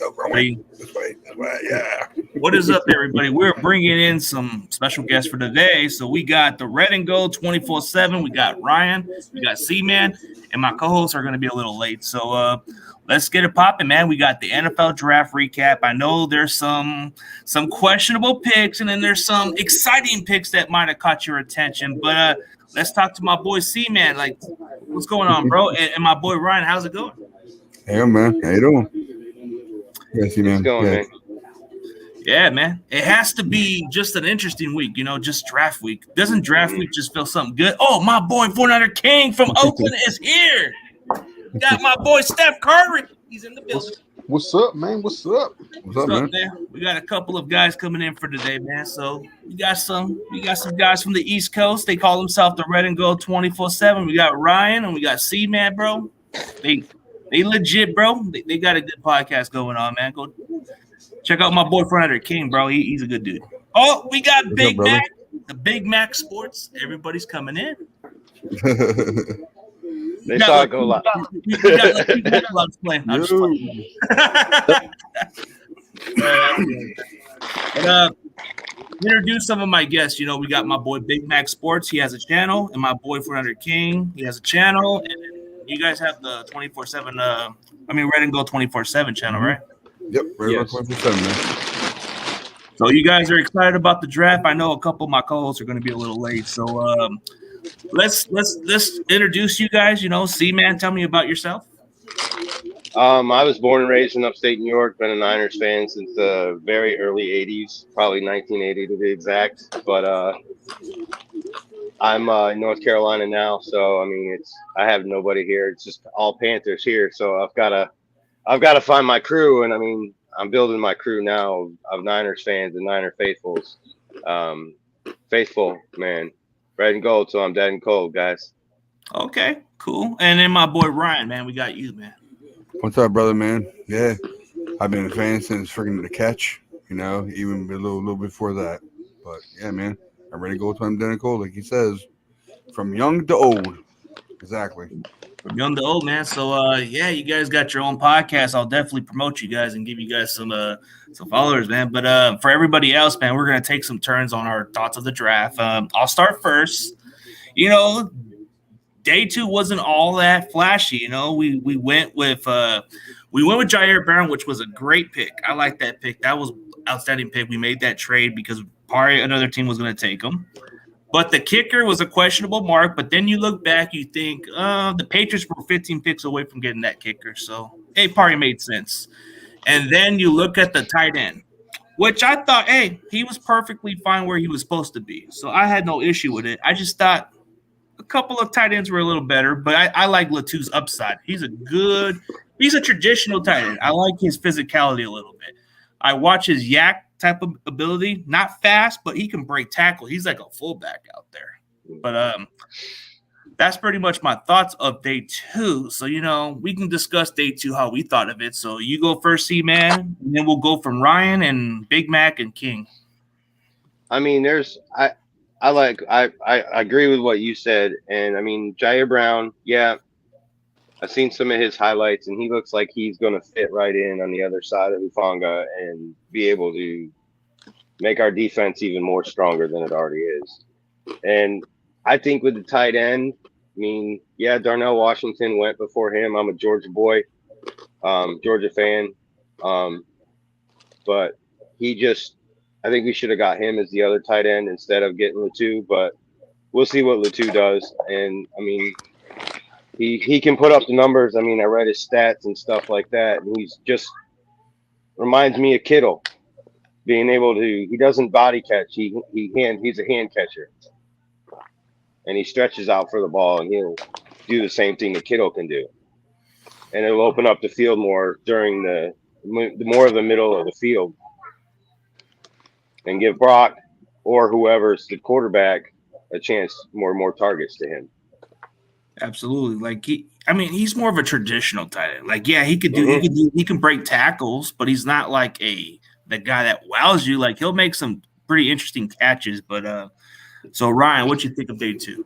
This way. Yeah. What is up, everybody? We're bringing in some special guests for today. So we got the Red and Gold 24/7. We got Ryan. We got C-Man. And my co-hosts are going to be a little late. So let's get it popping, man. We got the NFL draft recap. I know there's some questionable picks, and then there's some exciting picks that might have caught your attention. But let's talk to my boy C-Man. Like, what's going on, bro? And my boy Ryan, how's it going? Hey, man. How you doing? Yeah, C-Man. It's going, man. Yeah, man. It has to be just an interesting week, just draft week. Doesn't draft week just feel something good? Oh, my boy 49er King from Oakland is here. Got my boy Steph Curry. He's in the building. What's up, man? What's up? What's up, man? We got a couple of guys coming in for today, man. So we got some guys from the East Coast. They call themselves the Red and Gold 24/7. We got Ryan and we got C-Man, bro. They legit, bro. They got a good podcast going on, man. Go check out my boy 49er King, bro. He's a good dude. Oh, we got Big Mac, the Big Mac Sports. Everybody's coming in. They saw it go live. We got playing. I'm just playing. Introduce some of my guests. We got my boy Big Mac Sports. He has a channel, and my boy 49er King. He has a channel, and you guys have the 24/7. Red and Gold 24/7 channel, right? Yep, Red and Gold 24/7, man. So you guys are excited about the draft. I know a couple of my co-hosts are going to be a little late, so let's introduce you guys. C-Man, tell me about yourself. I was born and raised in upstate New York. Been a Niners fan since the very early '80s, probably 1980 to be exact. But I'm in North Carolina now, so I have nobody here. It's just all Panthers here. So I've got to find my crew, and I'm building my crew now of Niners fans and Niner faithfuls. Faithful, man. Red and gold, so I'm dead and cold, guys. Okay, cool. And then my boy Ryan, man, we got you, man. What's up, brother, man? Yeah, I've been a fan since freaking the catch, even a little before that. But yeah, man, I'm ready to go till I'm dead and cold, like he says, from young to old. Exactly. From young to old, man. So you guys got your own podcast. I'll definitely promote you guys and give you guys some followers, man. But for everybody else, man, we're gonna take some turns on our thoughts of the draft. I'll start first. Day 2 wasn't all that flashy. We went with Jair Brown, which was a great pick. I like that pick. That was outstanding pick. We made that trade because probably another team was going to take him. But the kicker was a questionable mark. But then you look back, you think the Patriots were 15 picks away from getting that kicker. So it probably made sense. And then you look at the tight end, which I thought, he was perfectly fine where he was supposed to be. So I had no issue with it. I just thought a couple of tight ends were a little better, but I like Latu's upside. He's a traditional tight end. I like his physicality a little bit. I watch his yak type of ability, not fast, but he can break tackle. He's like a fullback out there. But that's pretty much my thoughts of day 2. So, we can discuss day 2, how we thought of it. So you go first, C-Man, and then we'll go from Ryan and Big Mac and King. I agree with what you said, and Jair Brown, yeah, I've seen some of his highlights, and he looks like he's going to fit right in on the other side of Hufanga and be able to make our defense even more stronger than it already is. And I think with the tight end, Darnell Washington went before him. I'm a Georgia boy, Georgia fan, but I think we should have got him as the other tight end instead of getting Latu, but we'll see what Latu does. And he can put up the numbers. I read his stats and stuff like that, and he's just reminds me of Kittle, being able to. He doesn't body catch. He's a hand catcher, and he stretches out for the ball, and he'll do the same thing that Kittle can do, and it'll open up the field more during the more of the middle of the field. And give Brock or whoever's the quarterback a chance, more targets to him. Absolutely. He's more of a traditional tight end. He can break tackles, but he's not like the guy that wows you. He'll make some pretty interesting catches. But so Ryan, what you think of day 2?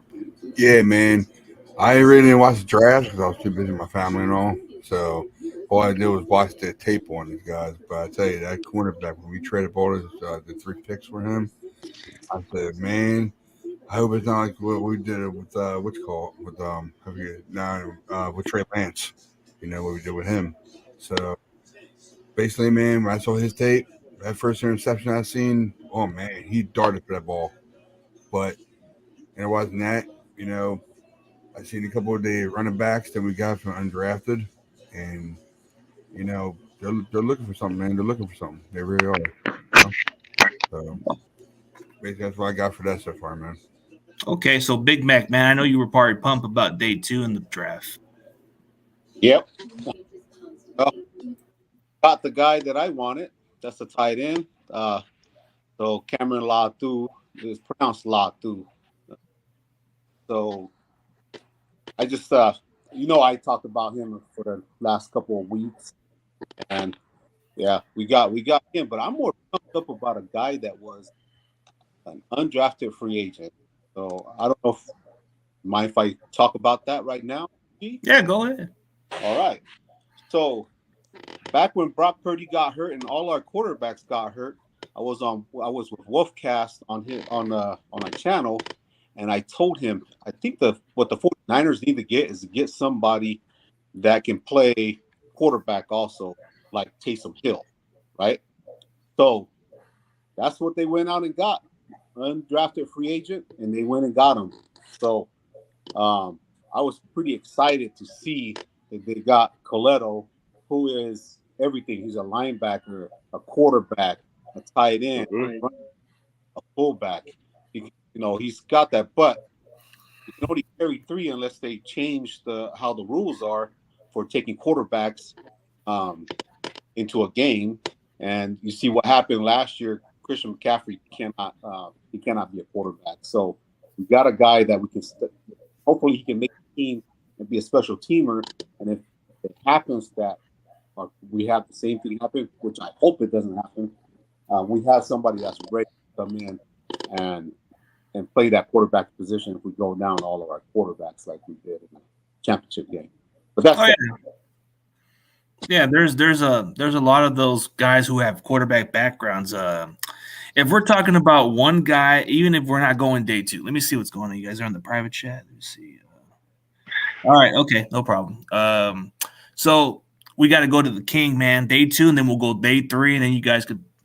Yeah, man. I really didn't watch the draft because I was too busy with my family and all. So all I did was watch the tape on these guys. But I tell you, that cornerback, when we traded all the 3 picks for him, I said, man, I hope it's not like what we did with what's it called with with Trey Lance. What we did with him. So basically, man, when I saw his tape, that first interception I seen, oh man, he darted for that ball. But it wasn't that, I seen a couple of the running backs that we got from undrafted, and they're looking for something, man. They're looking for something. They really are. So basically, that's what I got for that so far, man. Okay, so Big Mac, man, I know you were probably pumped about day 2 in the draft. Yep. Got the guy that I wanted. That's the tight end. So Cameron Latu is pronounced Latu. So I just, I talked about him for the last couple of weeks, and yeah, we got him. But I'm more pumped up about a guy that was an undrafted free agent. So I don't know if mind if I talk about that right now. Yeah, go ahead. All right. So back when Brock Purdy got hurt and all our quarterbacks got hurt, I was with Wolfcast on a channel, and I told him I think what the 49ers need to get is to get somebody that can play quarterback also, like Taysom Hill, right? So that's what they went out and got, undrafted free agent, and they went and got him. So I was pretty excited to see that they got Coletto, who is everything. He's a linebacker, a quarterback, a tight end, a fullback. He's got that, but you can only carry 3 unless they change how the rules are for taking quarterbacks into a game. And you see what happened last year. Christian McCaffrey cannot be a quarterback. So we got a guy that we can hopefully he can make the team and be a special teamer. And if it happens that we have the same thing happen, which I hope it doesn't happen, we have somebody that's ready to come in and play that quarterback position if we go down all of our quarterbacks like we did in the championship game. But that's yeah. There's a lot of those guys who have quarterback backgrounds. If we're talking about one guy, even if we're not going day 2, let me see what's going on. You guys are in the private chat. Let me see. All right, okay, no problem. So we got to go to the King, man. Day 2, and then we'll go day 3, and then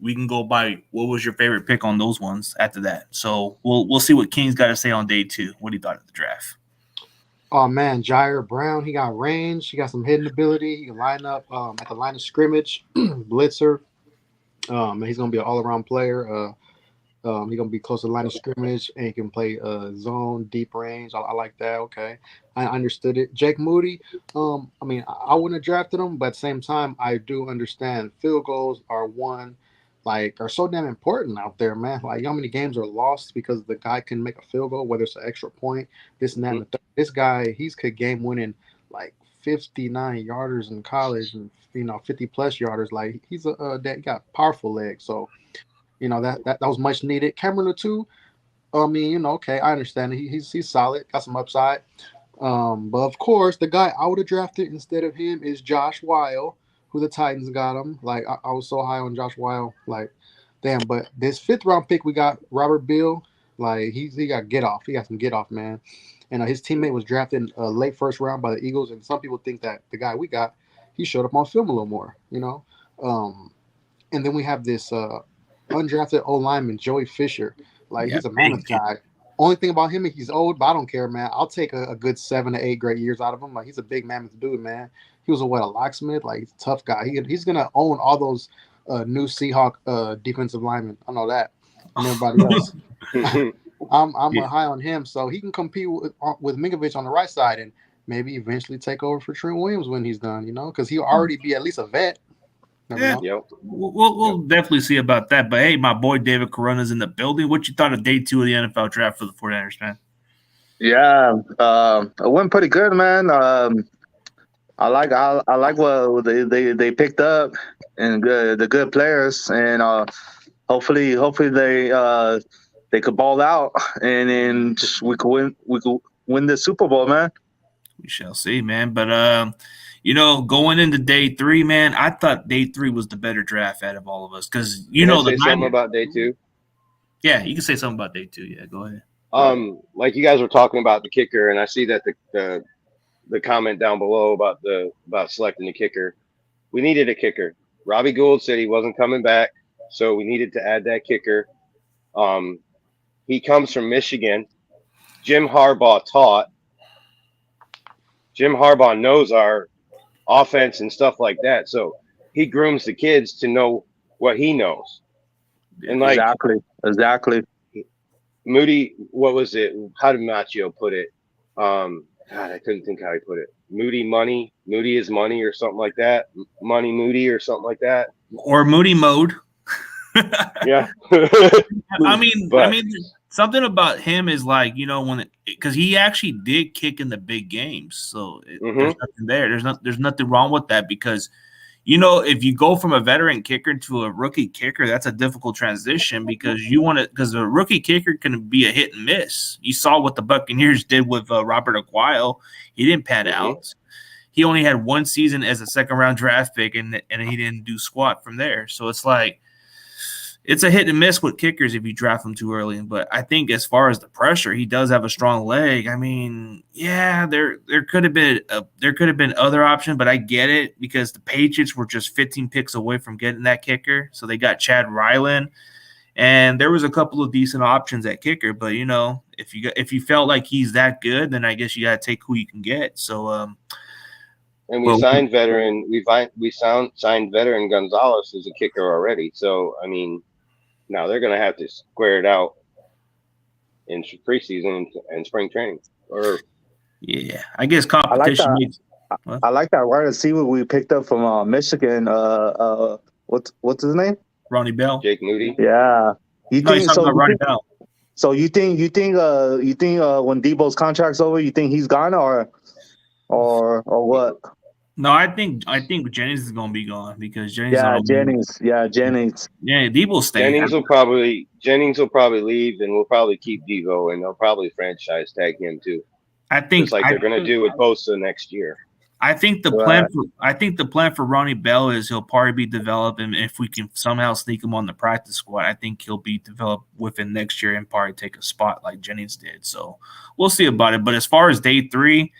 we can go by what was your favorite pick on those ones after that. So we'll see what King's got to say on day 2. What do you thought of the draft? Oh man, Jair Brown, he got range, he got some hidden ability, he can line up at the line of scrimmage, blitzer. And he's gonna be an all-around player. He's gonna be close to the line of scrimmage, and he can play zone, deep range. I like that. Okay, I understood it. Jake Moody. I wouldn't have drafted him, but at the same time, I do understand field goals are so damn important out there, man. Like, how many games are lost because the guy can make a field goal, whether it's an extra point, this and that. And this guy, he's could game winning like 59 yarders in college and 50 plus yarders. Like, he's he got powerful legs. So that was much needed. Cameron Latu, okay, I understand it. He's solid, got some upside. But of course, the guy I would have drafted instead of him is Josh Weil, who the Titans got him. Like, I was so high on Josh Weil. Like, damn. But this 5th round pick, we got Robert Bill. Like, he got get off. He got some get off, man. And his teammate was drafted in late 1st round by the Eagles. And some people think that the guy we got, he showed up on film a little more, And then we have this undrafted O lineman, Joey Fisher. Like, he's a mammoth guy. Only thing about him is he's old, but I don't care, man. I'll take a good 7 to 8 great years out of him. Like, he's a big mammoth dude, man. He was a locksmith. Like, he's a tough guy. He's gonna own all those new Seahawk defensive linemen. I know that, and everybody else. I'm high on him, so he can compete with Minkovich on the right side, and maybe eventually take over for Trent Williams when he's done. Because he'll already be at least a vet. We'll definitely see about that. But hey, my boy David Corona's in the building. What you thought of day 2 of the NFL draft for the 49ers, man? Yeah, it went pretty good, man. I like what they picked up and the good players, and hopefully they could ball out, and then we could win the Super Bowl, man. We shall see, man. But going into day 3, man, I thought day 3 was the better draft out of all of us because Can I the say something Niners. about day 2? Yeah, you can say something about day 2. Yeah, go ahead. Like you guys were talking about the kicker, and I see that the comment down below about selecting the kicker. We needed a kicker. Robbie Gould said he wasn't coming back, so we needed to add that kicker. He comes from Michigan. Jim Harbaugh taught. Jim Harbaugh knows our offense and stuff like that, so he grooms the kids to know what he knows. And like exactly. Moody, what was it? How did Macchio put it? God, I couldn't think how he put it. Moody is money or something like that. Money Moody or something like that. Or Moody mode. Yeah. I mean, something about him is like, because he actually did kick in the big games. So there's nothing there. There's nothing wrong with that because, if you go from a veteran kicker to a rookie kicker, that's a difficult transition because because a rookie kicker can be a hit and miss. You saw what the Buccaneers did with Robert Aguayo. He didn't pan out. He only had 1 season as a second-round draft pick, and he didn't do squat from there. So it's like, it's a hit and miss with kickers if you draft them too early. But I think as far as the pressure, he does have a strong leg. I mean, yeah, there could have been other options, but I get it because the Patriots were just 15 picks away from getting that kicker, so they got Chad Ryland, and there was a couple of decent options at kicker. But if you felt like he's that good, then I guess you got to take who you can get. So. And we signed veteran. Signed veteran Gonzalez as a kicker already. So I mean. Now they're going to have to square it out in preseason and spring training. I guess competition. I like that wide receiver we picked up from Michigan. What's his name? Ronnie Bell. Jake Moody. Yeah. Ronnie Bell. So you think when Debo's contract's over, you think he's gone or what? No, I think Jennings is going to be gone because Jennings. Jennings. Yeah, Debo staying. Jennings will probably leave, and we'll probably keep Debo, and they'll probably franchise tag him too. I think just like they're going to do with Bosa next year. I think the plan for Ronnie Bell is he'll probably be developed, and if we can somehow sneak him on the practice squad, I think he'll be developed within next year and probably take a spot like Jennings did. So we'll see about it. But as far as day 3.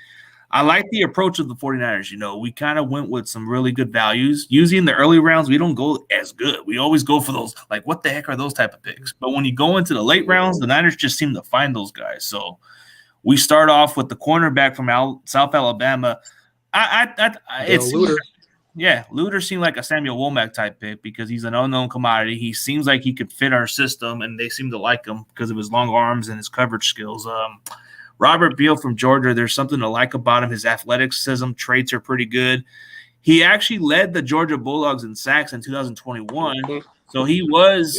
I like the approach of the 49ers. We kind of went with some really good values. Usually in the early rounds, we don't go as good. We always go for those, like, what the heck are those type of picks? But when you go into the late rounds, the Niners just seem to find those guys. So we start off with the cornerback from South Alabama. Luter seemed like a Samuel Womack type pick because he's an unknown commodity. He seems like he could fit our system, and they seem to like him because of his long arms and his coverage skills. Robert Beal from Georgia, there's something to like about him. His athleticism traits are pretty good. He actually led the Georgia Bulldogs in sacks in 2021. So he was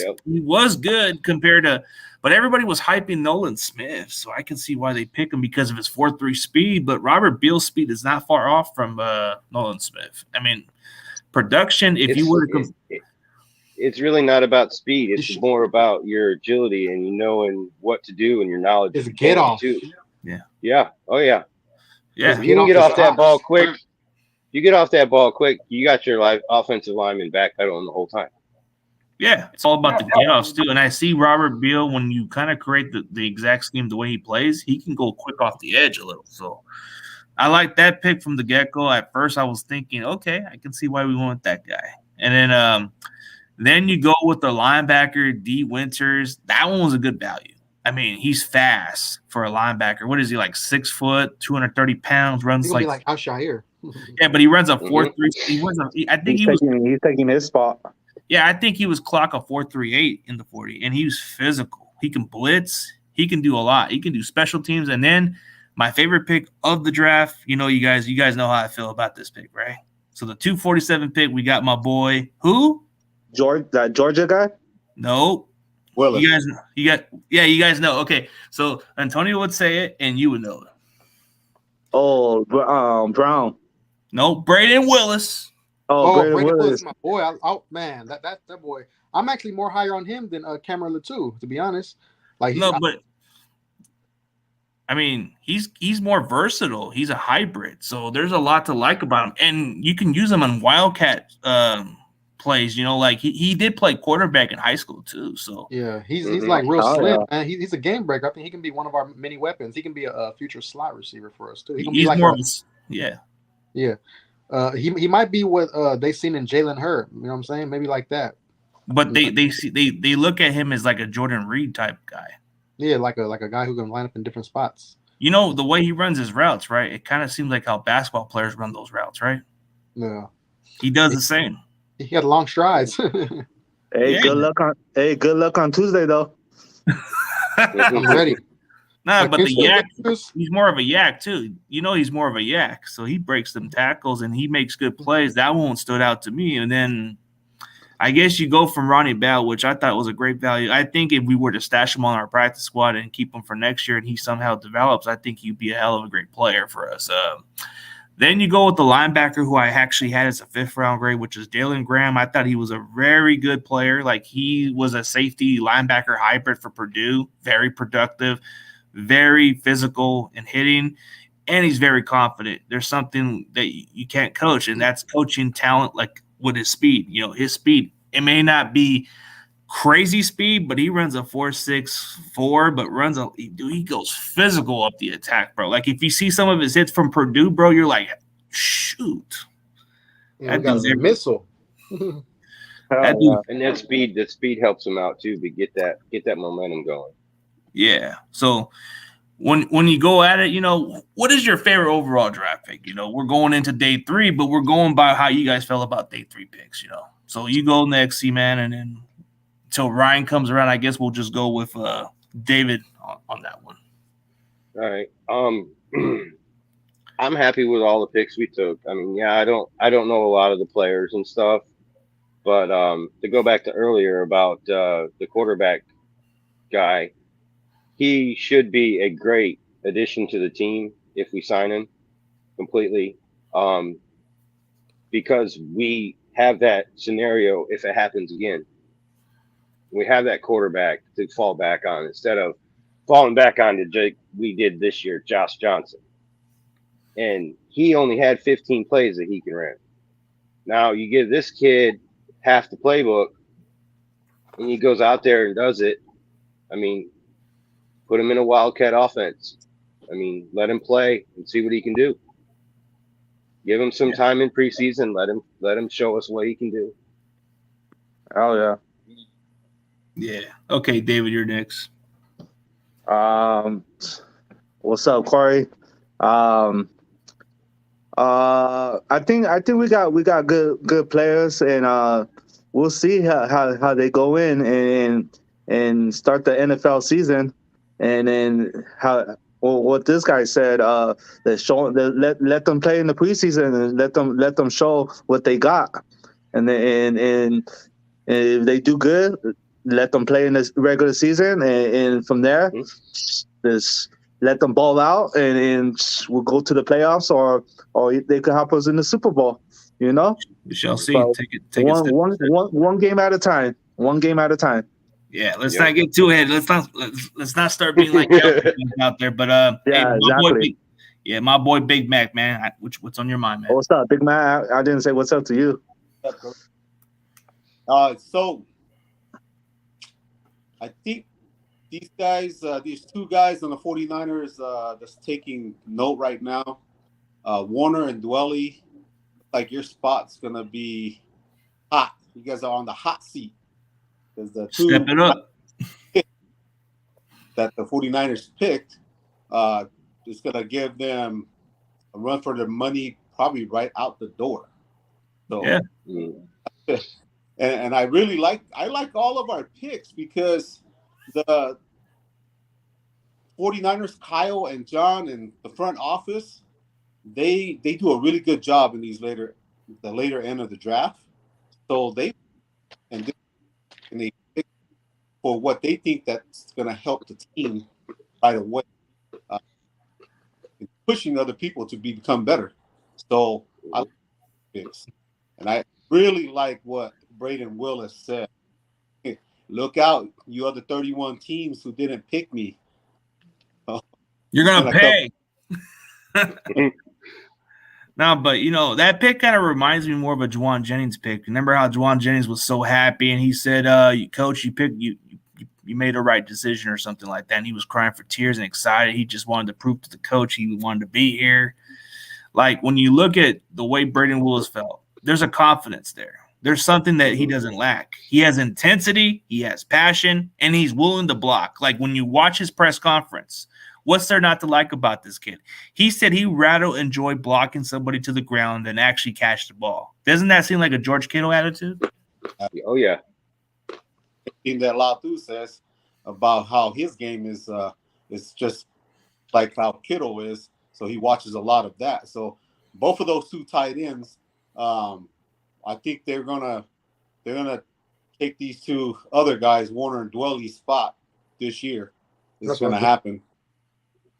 good compared to – but everybody was hyping Nolan Smith. So I can see why they pick him because of his 4.3 speed. But Robert Beal's speed is not far off from Nolan Smith. I mean, production, if you were to it's really not about speed. It's more about your agility and knowing what to do and your knowledge. It's a get off. Too. Yeah. Yeah. Oh, yeah. Yeah. If you can get off that ball quick, you got your offensive lineman backpedaling the whole time. Yeah. It's all about the get-offs, too. And I see Robert Beal, when you kind of create the exact scheme the way he plays, he can go quick off the edge a little. So I like that pick from the get-go. At first, I was thinking, okay, I can see why we want that guy. And then you go with the linebacker, D. Winters. That one was a good value. I mean, he's fast for a linebacker. What is he, like 6 foot, 230 pounds, runs like Al-Shire. Yeah, but he runs a 4.3. I think he's taking his spot. Yeah, I think he was clock a 4.38 in the 40, and he was physical. He can blitz. He can do a lot. He can do special teams. And then my favorite pick of the draft, you guys know how I feel about this pick, right? So the 247 pick, we got my boy, who? That Georgia guy? No. Willis. You guys know. Okay, so Antonio would say it, and you would know it. Oh, Brown. No, Braden Willis. Braden Willis, my boy. Man, that boy. I'm actually more higher on him than Cameron Latou, to be honest. Like, I mean, he's more versatile. He's a hybrid, so there's a lot to like about him, and you can use him on wildcat plays. Like he did play quarterback in high school too. So Yeah, he's Mhm. like real Oh slim, yeah. man. He's a game breaker. I think he can be one of our many weapons. He can be a future slot receiver for us too. He can be he's like more a of a yeah. yeah. He might be what they seen in Jalen Hurd. You know what I'm saying? Maybe like that. But they look at him as like a Jordan Reed type guy. Yeah, like a guy who can line up in different spots. The way he runs his routes, right? It kind of seems like how basketball players run those routes, right? Yeah, He does the same. he had long strides. Hey, Yeah. good luck on Tuesday though. I'm ready. Nah, but the Against the yak, Lakers, he's more of a yak too. He's more of a yak. So he breaks them tackles and he makes good plays. That one stood out to me. And then I guess you go from Ronnie Bell, which I thought was a great value. I think if we were to stash him on our practice squad and keep him for next year and he somehow develops, I think he'd be a hell of a great player for us. Then you go with the linebacker who I actually had as a 5th-round grade, which is Dalen Graham. I thought he was a very good player. Like he was a safety linebacker hybrid for Purdue, very productive, very physical in hitting, and he's very confident. There's something that you can't coach, and that's coaching talent like with his speed. His speed. It may not be crazy speed, but he runs a 4.64, but he goes physical up the attack, bro. Like if you see some of his hits from Purdue, bro, you're like, shoot. yeah, we got a missile. Oh, That yeah. dude, And that speed helps him out too to get that momentum going. yeah. So when you go at it, what is your favorite overall draft pick? We're going into day 3, but we're going by how you guys felt about day 3 picks, So you go next, C-Man, and then until Ryan comes around, I guess we'll just go with David on that one. All right. I'm happy with all the picks we took. I mean, yeah, I don't know a lot of the players and stuff, but to go back to earlier about the quarterback guy, he should be a great addition to the team if we sign him completely, because we have that scenario if it happens again. We have that quarterback to fall back on instead of falling back on to Jake we did this year, Josh Johnson. And he only had 15 plays that he can run. Now you give this kid half the playbook and he goes out there and does it. I mean, put him in a wildcat offense. I mean, let him play and see what he can do. Give him some time in preseason. Let him show us what he can do. Oh yeah. Yeah. Okay, David, you're next. What's up, Corey? I think we got good players, and we'll see how they go in and start the NFL season, and then what this guy said. Let them play in the preseason and let them show what they got, and if they do good, let them play in the regular season, and from there, just let them ball out, and we'll go to the playoffs, or they could help us in the Super Bowl. We shall see. But Take it one game at a time. One game at a time. Yeah, let's not get too ahead. Let's not start being like out there. But Yeah, exactly. My boy Big Mac, man. What's on your mind, man? What's up, Big Man? I didn't say what's up to you. So I think these guys, these 2 guys on the 49ers that's taking note right now, Warner and Dwelly, like your spot's going to be hot. You guys are on the hot seat. Because the 2 Step it up. that the 49ers picked is going to give them a run for their money probably right out the door. So, yeah. And I really like all of our picks because the 49ers, Kyle and John and the front office, they do a really good job in the later end of the draft. So they pick for what they think that's going to help the team right away, pushing other people to become better. So I like picks, and I really like what Braden Willis said. Look out, you other 31 teams who didn't pick me. You're gonna pay. Mhm. No, but that pick kind of reminds me more of a Juwan Jennings pick. Remember how Juwan Jennings was so happy and he said, "Coach, you made a right decision" or something like that. And he was crying for tears and excited. He just wanted to prove to the coach he wanted to be here. Like when you look at the way Braden Willis felt, there's a confidence there. There's something that he doesn't lack. He has intensity, he has passion, and he's willing to block. Like when you watch his press conference, what's there not to like about this kid? He said he'd rather enjoy blocking somebody to the ground than actually catch the ball. Doesn't that seem like a George Kittle attitude? Oh yeah. Thing that Latu says about how his game is just like how Kittle is. So he watches a lot of that. So both of those two tight ends, I think they're gonna take these two other guys, Warner and Dwelly's spot this year. It's gonna happen.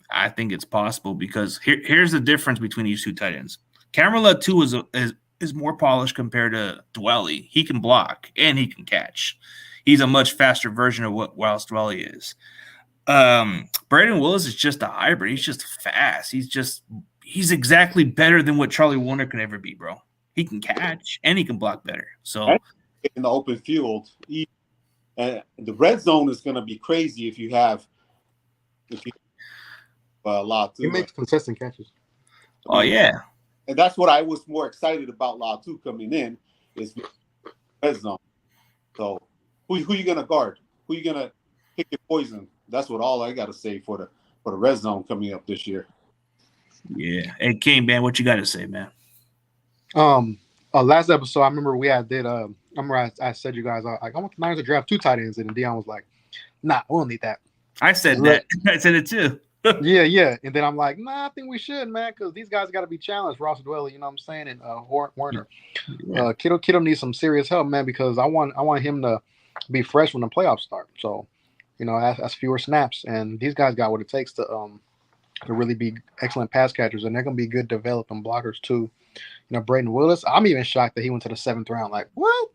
I think it's possible because here's the difference between these two tight ends. Cameron Latu is more polished compared to Dwelly. He can block and he can catch. He's a much faster version of what Wells Dwelly is. Braden Willis is just a hybrid. He's just fast. He's exactly better than what Charlie Warner can ever be, bro. He can catch and he can block better. So in the open field, the red zone is going to be crazy if you have a lot. He makes consistent catches. Oh yeah, and that's what I was more excited about Latu coming in is red zone. So who you going to guard? Who you going to pick your poison? That's what all I got to say for the red zone coming up this year. Yeah. Hey, King, man, what you got to say, man? Last episode, I remember I remember I said you guys, I want the Niners to draft two tight ends, and Dion was like, "Nah, we don't need that." I said that. I said it too. yeah. And then I'm like, "Nah, I think we should, man, because these guys got to be challenged." Ross Dwelly, you know what I'm saying, and Warner. Yeah. Kittle needs some serious help, man, because I want him to be fresh when the playoffs start. So, that's fewer snaps, and these guys got what it takes to really be excellent pass catchers, and they're gonna be good developing blockers too. Braden Willis, I'm even shocked that he went to the 7th round. Like, what?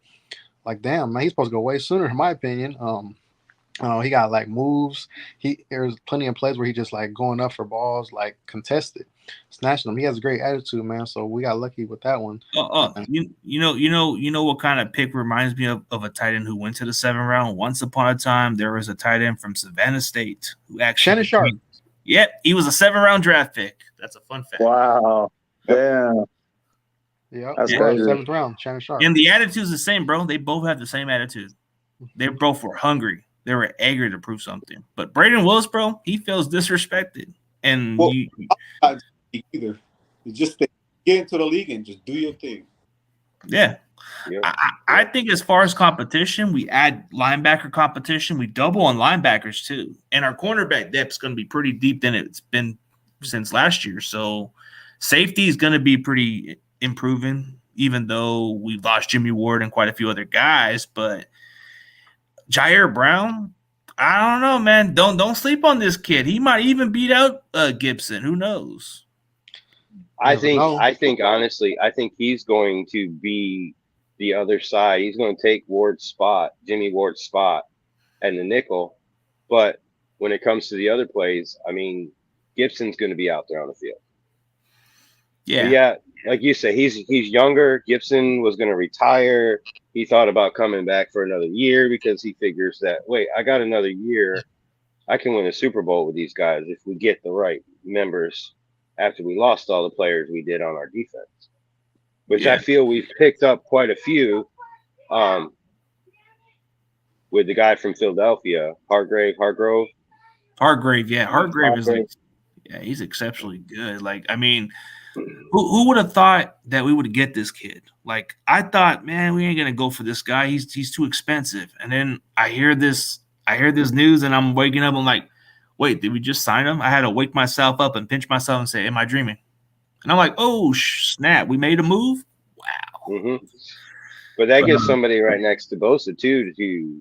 Like, damn, man, he's supposed to go way sooner, in my opinion. He got like moves. There's plenty of plays where he just like going up for balls, like contested, snatching them. He has a great attitude, man. So we got lucky with that one. You know what kind of pick reminds me of a tight end who went to the 7th round. Once upon a time, there was a tight end from Savannah State who actually Shannon Sharp. Yep, he was a 7th round draft pick. That's a fun fact. Wow. Damn. Yeah, That's crazy. 7th round, Shannon Sharp. And the attitude's the same, bro. They both have the same attitude. They both were hungry. They were eager to prove something. But Braden Willis, bro, he feels disrespected. And either you just get into the league and just do your thing. Yeah. I think as far as competition, we add linebacker competition. We double on linebackers too. And our cornerback depth is going to be pretty deep than it's been since last year. So safety is going to be pretty improving, even though we've lost Jimmy Ward and quite a few other guys. But Jair Brown, I don't know, man. Don't sleep on this kid. He might even beat out Gibson. Who knows? I think honestly, I think he's going to be the other side. He's going to take Jimmy Ward's spot, and the nickel. But when it comes to the other plays, I mean, Gibson's going to be out there on the field. Yeah, like you say, he's younger. Gibson was going to retire. He thought about coming back for another year because he figures that, wait, I got another year. I can win a Super Bowl with these guys if we get the right members after we lost all the players we did on our defense, which I feel we've picked up quite a few with the guy from Philadelphia, Hargrave. Yeah. Hargrave is he's exceptionally good. Like, I mean, who would have thought that we would get this kid? Like, I thought, man, we ain't gonna go for this guy. He's too expensive. And then I hear this news, and I'm waking up. I'm like, wait, did we just sign him? I had to wake myself up and pinch myself and say, am I dreaming? And I'm like, oh snap, we made a move. Wow. Mm-hmm. But that gives somebody right next to Bosa too to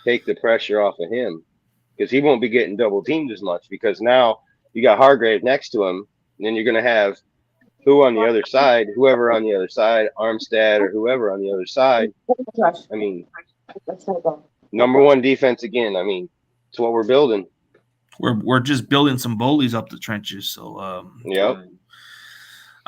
take the pressure off of him, because he won't be getting double teamed as much, because now you got Hargrave next to him. And then you're going to have whoever on the other side, Armstead or whoever on the other side. I mean, number one defense again. I mean, it's what we're building. We're just building some bullies up the trenches. So Yep.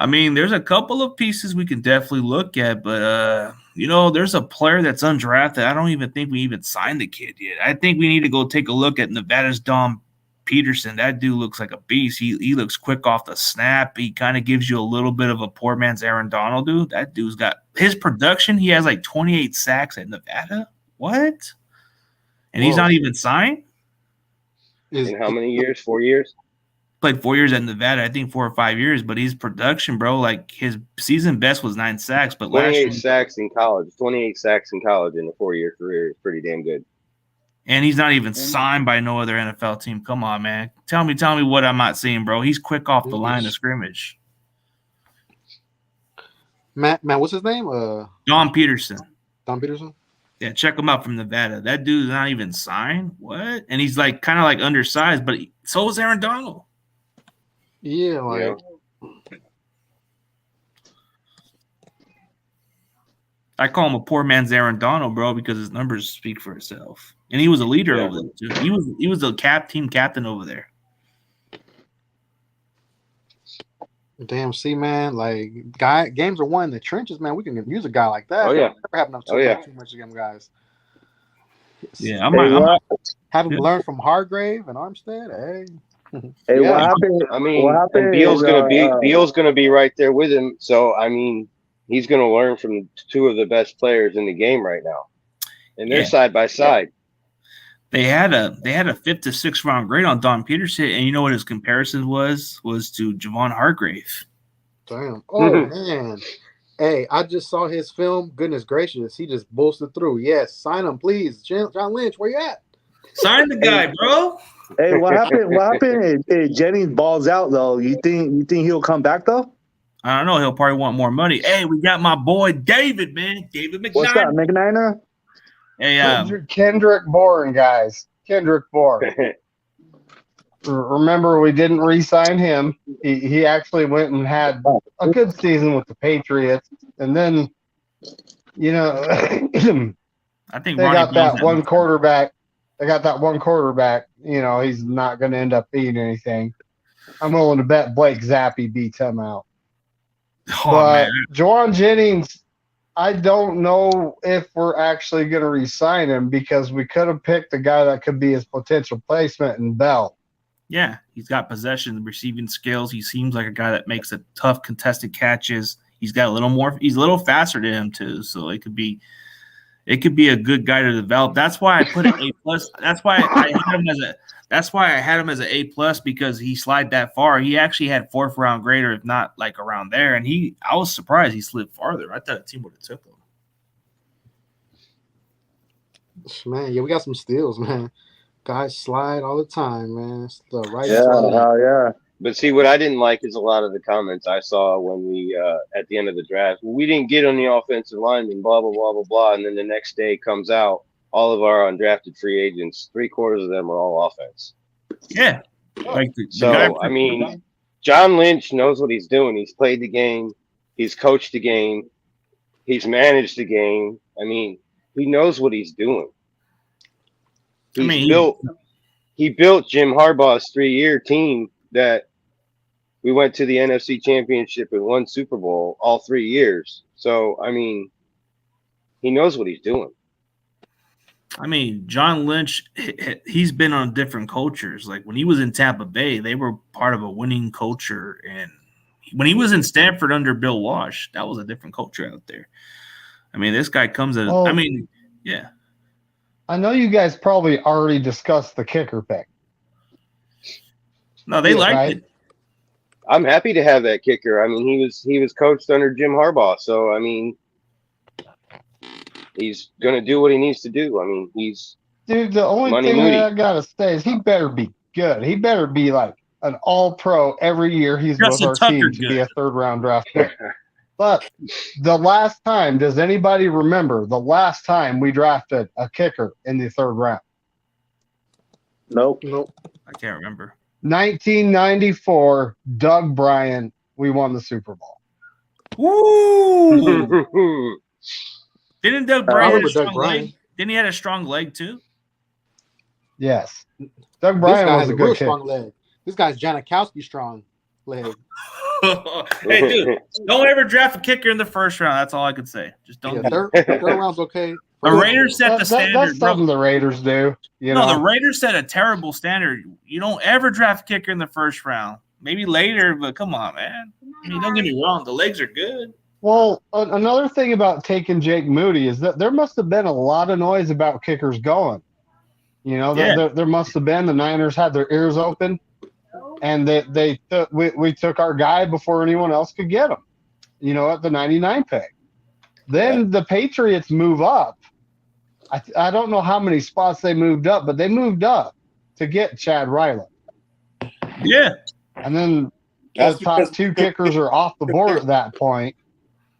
I mean, there's a couple of pieces we can definitely look at, but there's a player that's undrafted. I don't even think we even signed the kid yet. I think we need to go take a look at Nevada's Dom Peterson. That dude looks like a beast. He looks quick off the snap. He kind of gives you a little bit of a poor man's Aaron Donald, dude. That dude's got his production. He has like 28 sacks at Nevada. What? And he's not even signed? In how many years? 4 years? Played 4 years at Nevada, I think 4 or 5 years, but his production, bro, like his season best was 9 sacks. But 28 sacks in college. 28 sacks in college in a 4-year career is pretty damn good. And he's not even signed by no other NFL team. Come on, man. Tell me what I'm not seeing, bro. He's quick off the line of scrimmage. Matt, what's his name? Dom Peterson. Dom Peterson? Yeah, check him out from Nevada. That dude's not even signed. What? And he's like kind of like undersized, but so is Aaron Donald. Yeah, like I call him a poor man's Aaron Donald, bro, because his numbers speak for itself. And he was a leader over there too. He was the team captain over there. Damn, see, man, like games are won in the trenches, man. We can use a guy like that. Oh yeah, never have enough too much of them guys. Yeah, I might have him learn from Hargrave and Armstead. Hey, what happened? I mean, what happened and Beal's gonna be right there with him. So I mean, he's gonna learn from two of the best players in the game right now, and they're side by side. They had a 5th to 6th round grade on Don Peterson, and you know what his comparison was to Javon Hargrave. Damn. Oh man. Hey, I just saw his film. Goodness gracious, he just boosted through. Yes, sign him, please. John Lynch, where you at? Sign the guy, bro. Hey, what happened? What happened? If Jennings balls out though, you think he'll come back though? I don't know. He'll probably want more money. Hey, we got my boy David, man. David McKnight. What's that, McNiner? Hey, Kendrick Bourne, guys. Kendrick Bourne. Remember, we didn't re-sign him. He actually went and had a good season with the Patriots, and then, I think they got that one quarterback. They got that one quarterback. He's not going to end up beating anything. I'm willing to bet Blake Zappi beats him out. But Juwan Jennings, I don't know if we're actually going to re-sign him because we could have picked a guy that could be his potential placement in Bell. Yeah, he's got possession, receiving skills. He seems like a guy that makes a tough contested catches. He's got a little more. He's a little faster than him too, so it could be a good guy to develop. That's why I put an A+. That's why I had him as an A+ because he slid that far. He actually had 4th round grade, or if not like around there, and I was surprised he slid farther. I thought the team would have took him. Man, yeah, we got some steals, man. Guys slide all the time, man. It's the right yeah. But see, what I didn't like is a lot of the comments I saw when we at the end of the draft. We didn't get on the offensive lineman, blah blah blah blah blah, and then the next day comes out all of our undrafted free agents. 3/4 of them are all offense. Yeah, I mean, John Lynch knows what he's doing. He's played the game, he's coached the game, he's managed the game. I mean, he knows what he's doing. He built Jim Harbaugh's 3-year team that we went to the NFC Championship and won Super Bowl all 3 years. So, I mean, he knows what he's doing. I mean, John Lynch, he's been on different cultures. Like when he was in Tampa Bay, they were part of a winning culture. And when he was in Stanford under Bill Walsh, that was a different culture out there. I mean, this guy comes at yeah. I know you guys probably already discussed the kicker pick. No, they liked it. I'm happy to have that kicker. I mean, he was coached under Jim Harbaugh, so I mean, he's gonna do what he needs to do. I mean, the only thing I gotta say is he better be good. He better be like an all-pro every year he's with our team to be a 3rd round draft pick. But the last time, does anybody remember the last time we drafted a kicker in the 3rd round? Nope. I can't remember. 1994, Doug Bryant. We won the Super Bowl. Woo! Didn't Doug Bryant have a strong leg? Didn't he have a strong leg too? Yes. Doug This Bryan guy was has a a real good kicker. strong leg. This guy's Janikowski strong leg. Hey, dude, don't ever draft a kicker in the first round. That's all I could say. Just don't. Yeah, do it. third round's okay. The First round, Raiders set the That's standard, bro. something the Raiders do. You No, know? the Raiders set a terrible standard. You don't ever draft a kicker in the first round. Maybe later, but come on, man. I mean, don't get me wrong. The legs are good. Well, another thing about taking Jake Moody is that there must have been a lot of noise about kickers going. You know, Yeah. there must have been. The Niners had their ears open, and we took our guy before anyone else could get him. You know, at the 99 pick. Then the Patriots move up. I don't know how many spots they moved up, but they moved up to get Chad Riley. Yeah. And then That's the top because- two kickers are off the board at that point.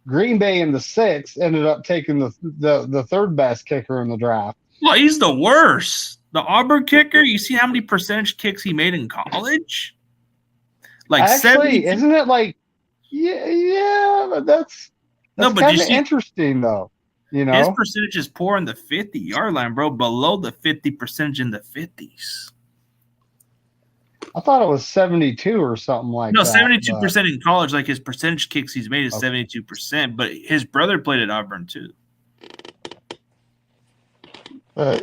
Green Bay in the 6th ended up taking the third best kicker in the draft. Well, he's the worst. The Auburn kicker, you see how many percentage kicks he made in college? Like Actually, 70. isn't it like but that's No, but kind you of see- interesting though. You His know, percentage is poor in the 50-yard line, bro, below the 50 percentage in the 50s. I thought it was 72 or something like No, that. 72% in college. Like his percentage kicks he's made is 72%, but his brother played at Auburn too.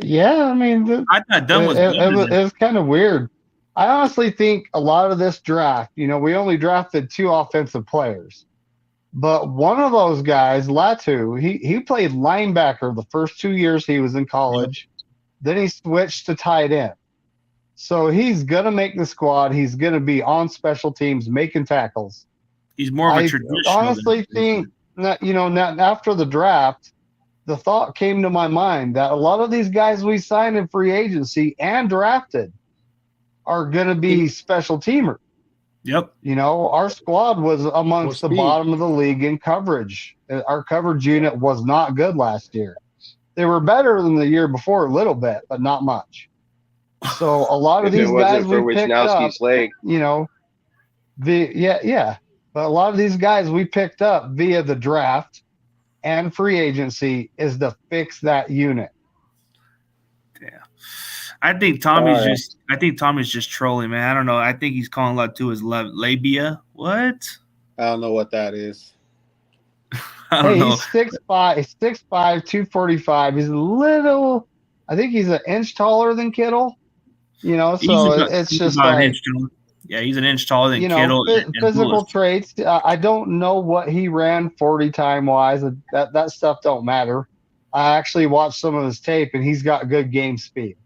Yeah, I mean, I thought Dunn was it good. was kind of weird. I honestly think a lot of this draft, you know, we only drafted 2 offensive players, but one of those guys, Latu, he played linebacker the first 2 years he was in college. Then he switched to tight end. So he's gonna make the squad. He's gonna be on special teams, making tackles. He's more of a I traditional. honestly think that, you know, after the draft, the thought came to my mind that a lot of these guys we signed in free agency and drafted are going to be special teamers. Yep. You know, our squad was amongst the bottom of the league in coverage. Our coverage unit was not good last year. They were better than the year before a little bit, but not much. So a lot of If these it guys wasn't for we picked up, Wisnowski's leg. you know, but a lot of these guys we picked up via the draft and free agency is to fix that unit. Yeah. I think Tommy's just trolling, man. I don't know. I think he's calling Latu his labia. What? I don't know what that is. I don't know. He's 6'5", 245. He's a little, I think he's an inch taller than Kittle. You know, so it's just like, yeah, he's an inch taller than you know, Kittle. physical traits. I don't know what he ran 40 time wise. That stuff don't matter. I actually watched some of his tape, and he's got good game speed.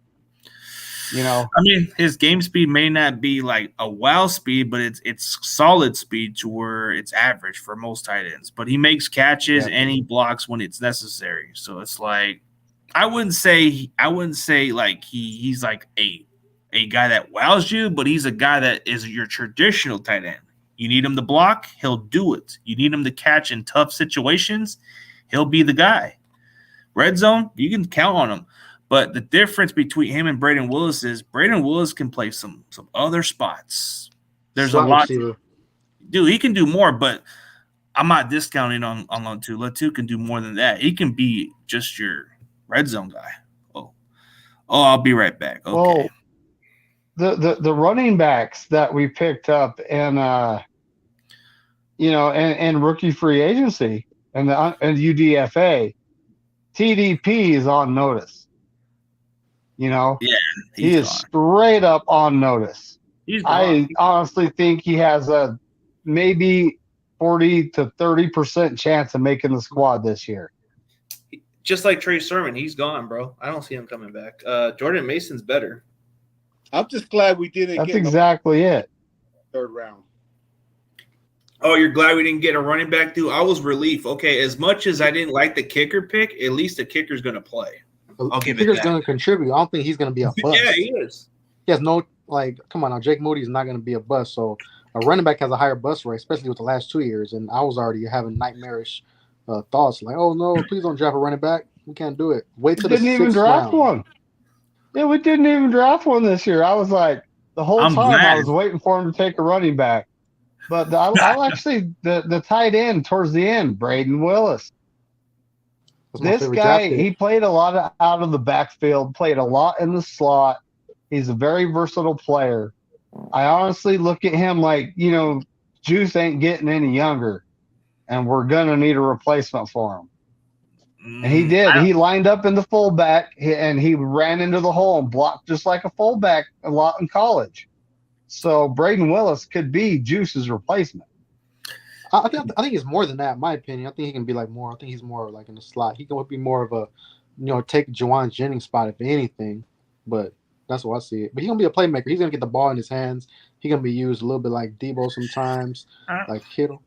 You know, I mean, his game speed may not be like a wow speed, but it's solid speed to where it's average for most tight ends. But he makes catches and he blocks when it's necessary. So it's like I wouldn't say like he's like a guy that wows you, but he's a guy that is your traditional tight end. You need him to block, he'll do it. You need him to catch in tough situations, he'll be the guy. Red zone, you can count on him. But the difference between him and Braden Willis is Braden Willis can play some other spots. There's a lot. Dude, he can do more, but I'm not discounting on Latu. Latu can do more than that. He can be just your red zone guy. Oh, I'll be right back. Okay. Well, the running backs that we picked up in and rookie free agency and UDFA, TDP is on notice. You know, he is straight up on notice. I honestly think he has a maybe 40 to 30% chance of making the squad this year. Just like Trey Sermon, he's gone, bro. I don't see him coming back. Jordan Mason's better. I'm just glad we didn't That's exactly it. Third round. Oh, you're glad we didn't get a running back, dude? I was relief. Okay, as much as I didn't like the kicker pick, at least the kicker's going to play. I'll give it that. Kicker's going to contribute. I don't think he's going to be a bust. Yeah, he is. He has no, come on now, Jake Moody's not going to be a bust. So a running back has a higher bust rate, especially with the last 2 years. And I was already having nightmarish thoughts like, oh, no, please don't draft a running back. We can't do it. Wait till the 6th round. We didn't even draft one. Yeah, we didn't even draft one this year. I was like, the whole time I was waiting for him to take a running back. But I'll actually, the tight end towards the end, Braden Willis. This guy, he played a lot out of the backfield, played a lot in the slot. He's a very versatile player. I honestly look at him like, Juice ain't getting any younger, and we're going to need a replacement for him. And he did. He lined up in the fullback, and he ran into the hole and blocked just like a fullback a lot in college. So Braden Willis could be Juice's replacement. I think it's more than that, in my opinion. I think he can be more. I think he's more like in the slot. He can be more of a, take Juwan Jennings' spot if anything. But that's what I see it. But he's gonna be a playmaker. He's gonna get the ball in his hands. He's gonna be used a little bit like Debo sometimes, like Kittle.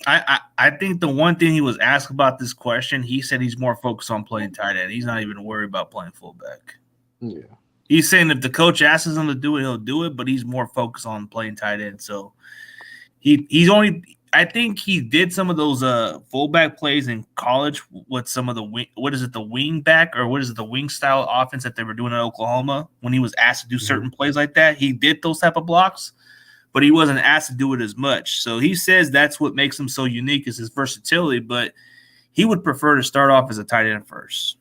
I think the one thing he was asked about this question, he said he's more focused on playing tight end. He's not even worried about playing fullback. Yeah. He's saying if the coach asks him to do it, he'll do it, but he's more focused on playing tight end. So he's only – I think he did some of those fullback plays in college with some of the wing back or the wing style offense that they were doing in Oklahoma when he was asked to do certain plays like that. He did those type of blocks, but he wasn't asked to do it as much. So he says that's what makes him so unique is his versatility, but he would prefer to start off as a tight end first.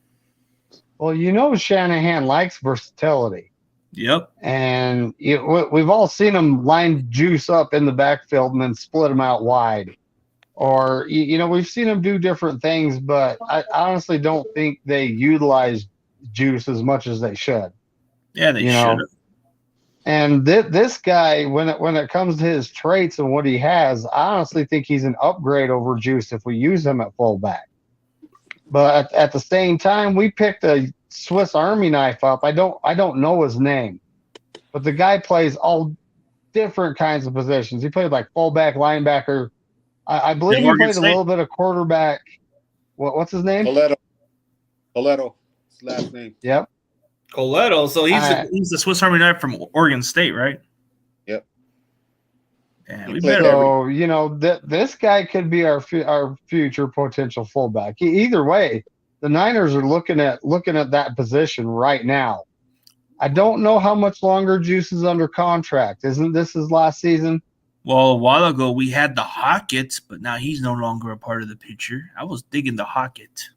Well, Shanahan likes versatility. Yep. And we've all seen him line Juice up in the backfield and then split him out wide. Or, we've seen him do different things, but I honestly don't think they utilize Juice as much as they should. Yeah, they should. And this guy, when it comes to his traits and what he has, I honestly think he's an upgrade over Juice if we use him at fullback. But at the same time, we picked a Swiss Army knife up. I don't know his name, but the guy plays all different kinds of positions. He played like fullback, linebacker. I believe he played a little bit of quarterback. What's his name? Coletto. His last name. Yep. Coletto. So he's the Swiss Army knife from Oregon State, right? Yep. Yeah, this guy could be our future potential fullback. Either way, the Niners are looking at that position right now. I don't know how much longer Juice is under contract. Isn't this his last season? Well, a while ago we had the Hawkins, but now he's no longer a part of the picture. I was digging the Hawkins.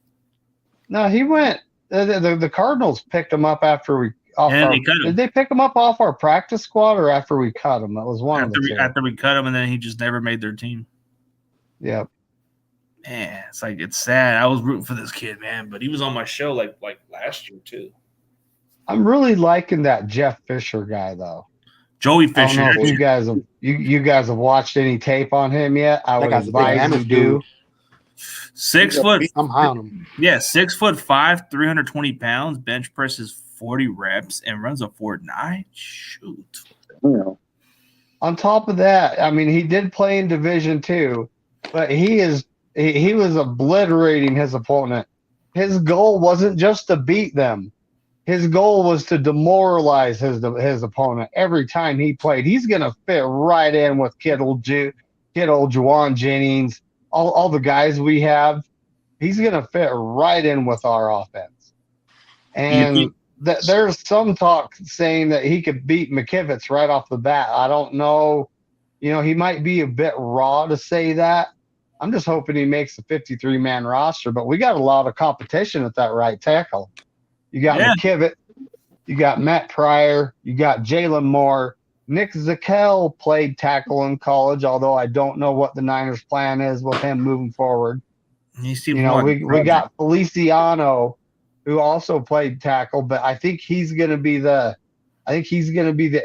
No, he went. The Cardinals picked him up after we. Did they pick him up off our practice squad or after we cut him? That was one of the two. After we cut him, and then he just never made their team. Yep. Man, it's sad. I was rooting for this kid, man, but he was on my show like last year too. I'm really liking that Jeff Fisher guy though. Joey Fisher. I don't know if you guys have watched any tape on him yet. I would advise you do. 6 foot. I'm high on him. Yeah, 6'5", 320 pounds. Bench presses 40 reps and runs a 4.9. Shoot. On top of that, I mean, he did play in Division II, but he was obliterating his opponent. His goal wasn't just to beat them. His goal was to demoralize his opponent every time he played. He's going to fit right in with Kittle, Juwan Jennings, all the guys we have. He's going to fit right in with our offense. And there's some talk saying that he could beat McKivitz right off the bat. I don't know. He might be a bit raw to say that. I'm just hoping he makes the 53-man roster, but we got a lot of competition at that right tackle. You got McKivitz, you got Matt Pryor, you got Jalen Moore. Nick Zakel played tackle in college, although I don't know what the Niners' plan is with him moving forward. We got Feliciano, who also played tackle, but I think he's going to be the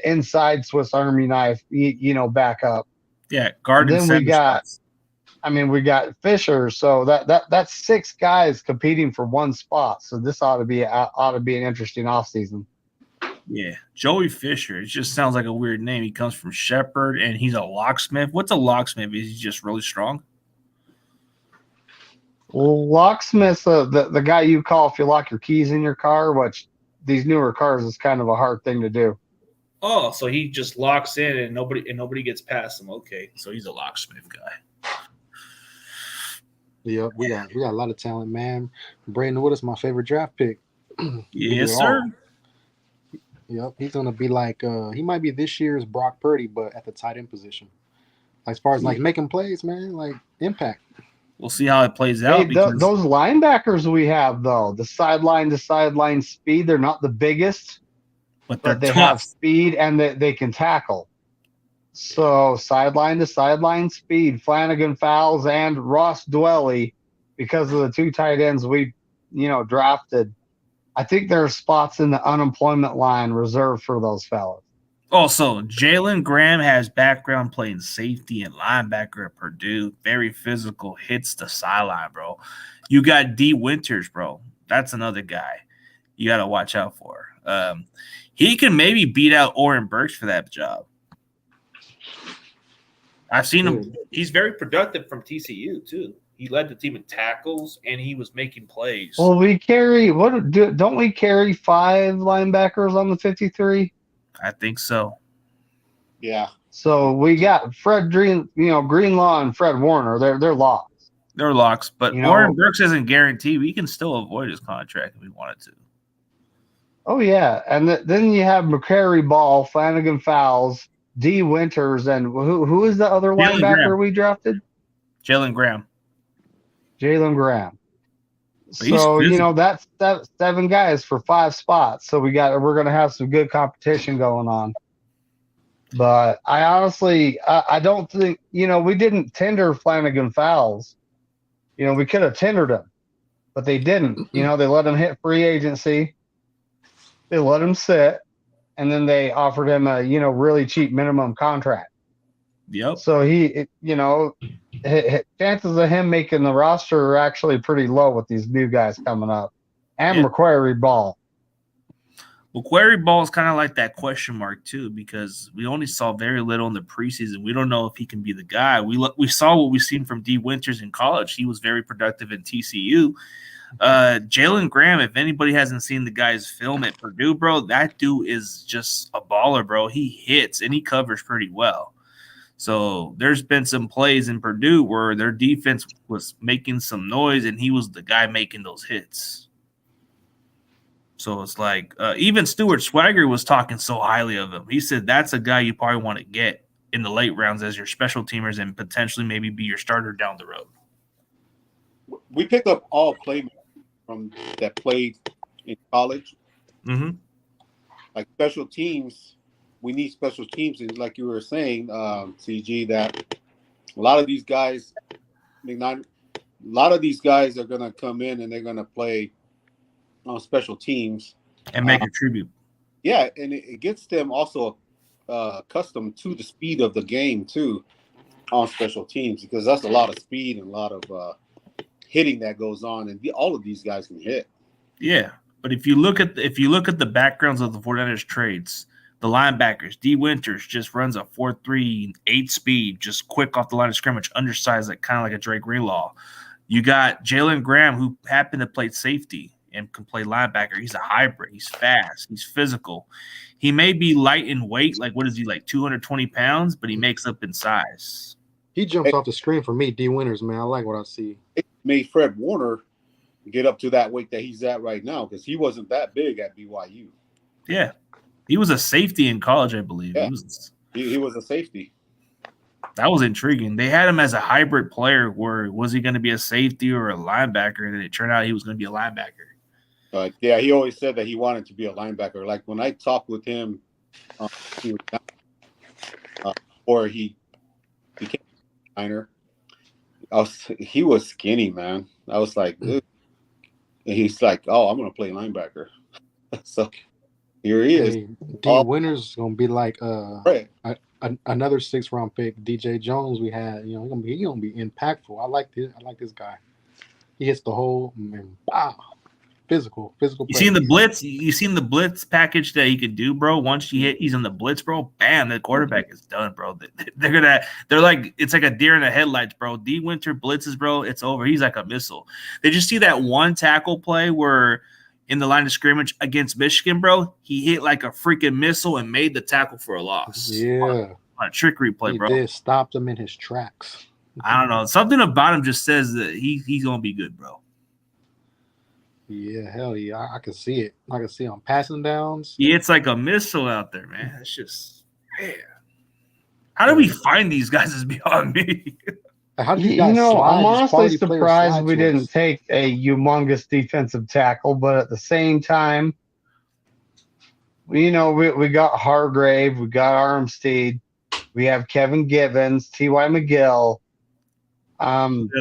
inside Swiss Army knife, backup. Yeah, guard. Then we got Fisher, so that's 6 guys competing for one spot. So this ought to be an interesting offseason. Yeah, Joey Fisher. It just sounds like a weird name. He comes from Shepherd, and he's a locksmith. What's a locksmith? Is he just really strong? Locksmith's the guy you call if you lock your keys in your car, which these newer cars is kind of a hard thing to do. Oh, so he just locks in and nobody gets past him. Okay, so he's a locksmith guy. Yeah, we got a lot of talent, man. Braden Wood is my favorite draft pick. Yes, sir. Yep, he's gonna be like he might be this year's Brock Purdy, but at the tight end position. As far as making plays, man, impact. We'll see how it plays out. Those linebackers we have, though, the sideline to sideline speed, they're not the biggest, but they're but they have tough. speed and they can tackle. So sideline to sideline speed, Flanagan Fowles and Ross Dwelly, because of the 2 tight ends we, drafted. I think there are spots in the unemployment line reserved for those fellas. Also, Jalen Graham has background playing safety and linebacker at Purdue. Very physical, hits the sideline, bro. You got D. Winters, bro. That's another guy you got to watch out for. He can maybe beat out Oren Burks for that job. I've seen him. He's very productive from TCU, too. He led the team in tackles, and he was making plays. Well, don't we carry 5 linebackers on the 53? I think so. Yeah. So we got Fred Greenlaw and Fred Warner. They're locks. They're locks, but Oren Burks isn't guaranteed. We can still avoid his contract if we wanted to. Oh, yeah. And then you have McCrary Ball, Flanagan Fowles, D. Winters, and who is the other linebacker we drafted? Jalen Graham. So, that's 7 guys for 5 spots. So we're going to have some good competition going on. But I honestly, I don't think, we didn't tender Flanagan Fowles. We could have tendered him, but they didn't. They let him hit free agency. They let him sit, and then they offered him a, really cheap minimum contract. Yep. So chances of him making the roster are actually pretty low with these new guys coming up. And McQuarrie Ball. McQuarrie Ball is kind of like that question mark, too, because we only saw very little in the preseason. We don't know if he can be the guy. We saw what we've seen from D. Winters in college. He was very productive in TCU. Jalen Graham, if anybody hasn't seen the guy's film at Purdue, bro, that dude is just a baller, bro. He hits and he covers pretty well. So there's been some plays in Purdue where their defense was making some noise and he was the guy making those hits. So it's like even Stuart Swagger was talking so highly of him. He said that's a guy you probably want to get in the late rounds as your special teamers and potentially maybe be your starter down the road. We picked up all playmakers from that played in college. Mm-hmm. Like special teams, we need special teams. And like you were saying, CG, that a lot of these guys, are going to come in and they're going to play on special teams and make a tribute. Yeah, and it gets them also accustomed to the speed of the game too on special teams, because that's a lot of speed and a lot of hitting that goes on, and all of these guys can hit. Yeah, but if you look at the backgrounds of the 49ers trades, the linebackers, D. Winters just runs a 4.3 8 speed, just quick off the line of scrimmage, undersized, like kind of like a Drake Greenlaw. You got Jalen Graham, who happened to play safety and can play linebacker. He's a hybrid. He's fast. He's physical. He may be light in weight, like what is he, like 220 pounds, but he makes up in size. He jumps off the screen for me, D. Winters, man. I like what I see. It made Fred Warner get up to that weight that he's at right now, because he wasn't that big at BYU. Yeah. He was a safety in college, I believe. Yeah. He was a safety. That was intriguing. They had him as a hybrid player where was he going to be a safety or a linebacker, and then it turned out he was going to be a linebacker. Yeah, he always said that he wanted to be a linebacker. Like when I talked with him, he became a designer. He was skinny, man. I was like, ugh. And he's like, "Oh, I'm gonna play linebacker." So here he is. D. Winters is gonna be like right. Another 6th-round pick, DJ Jones. We had, he's gonna be impactful. I like this guy. He hits the hole, man. Wow. Physical. You seen the blitz? You seen the blitz package that he could do, bro? Once he's in the blitz, bro, bam, the quarterback is done, bro. They're like, it's like a deer in the headlights, bro. D. Winter blitzes, bro, it's over. He's like a missile. Did you see that one tackle play where in the line of scrimmage against Michigan, bro, he hit like a freaking missile and made the tackle for a loss? Yeah. On a trickery play, bro. He did. Stopped him in his tracks. I don't know. Something about him just says that he's going to be good, bro. Yeah, hell yeah. I can see it. I can see on passing downs. Yeah, it's like a missile out there, man. It's just, man. How do we find these guys is beyond me. How do you guys I'm honestly surprised we didn't take a humongous defensive tackle, but at the same time, we got Hargrave, we got Armstead, we have Kevin Givens, T.Y. McGill,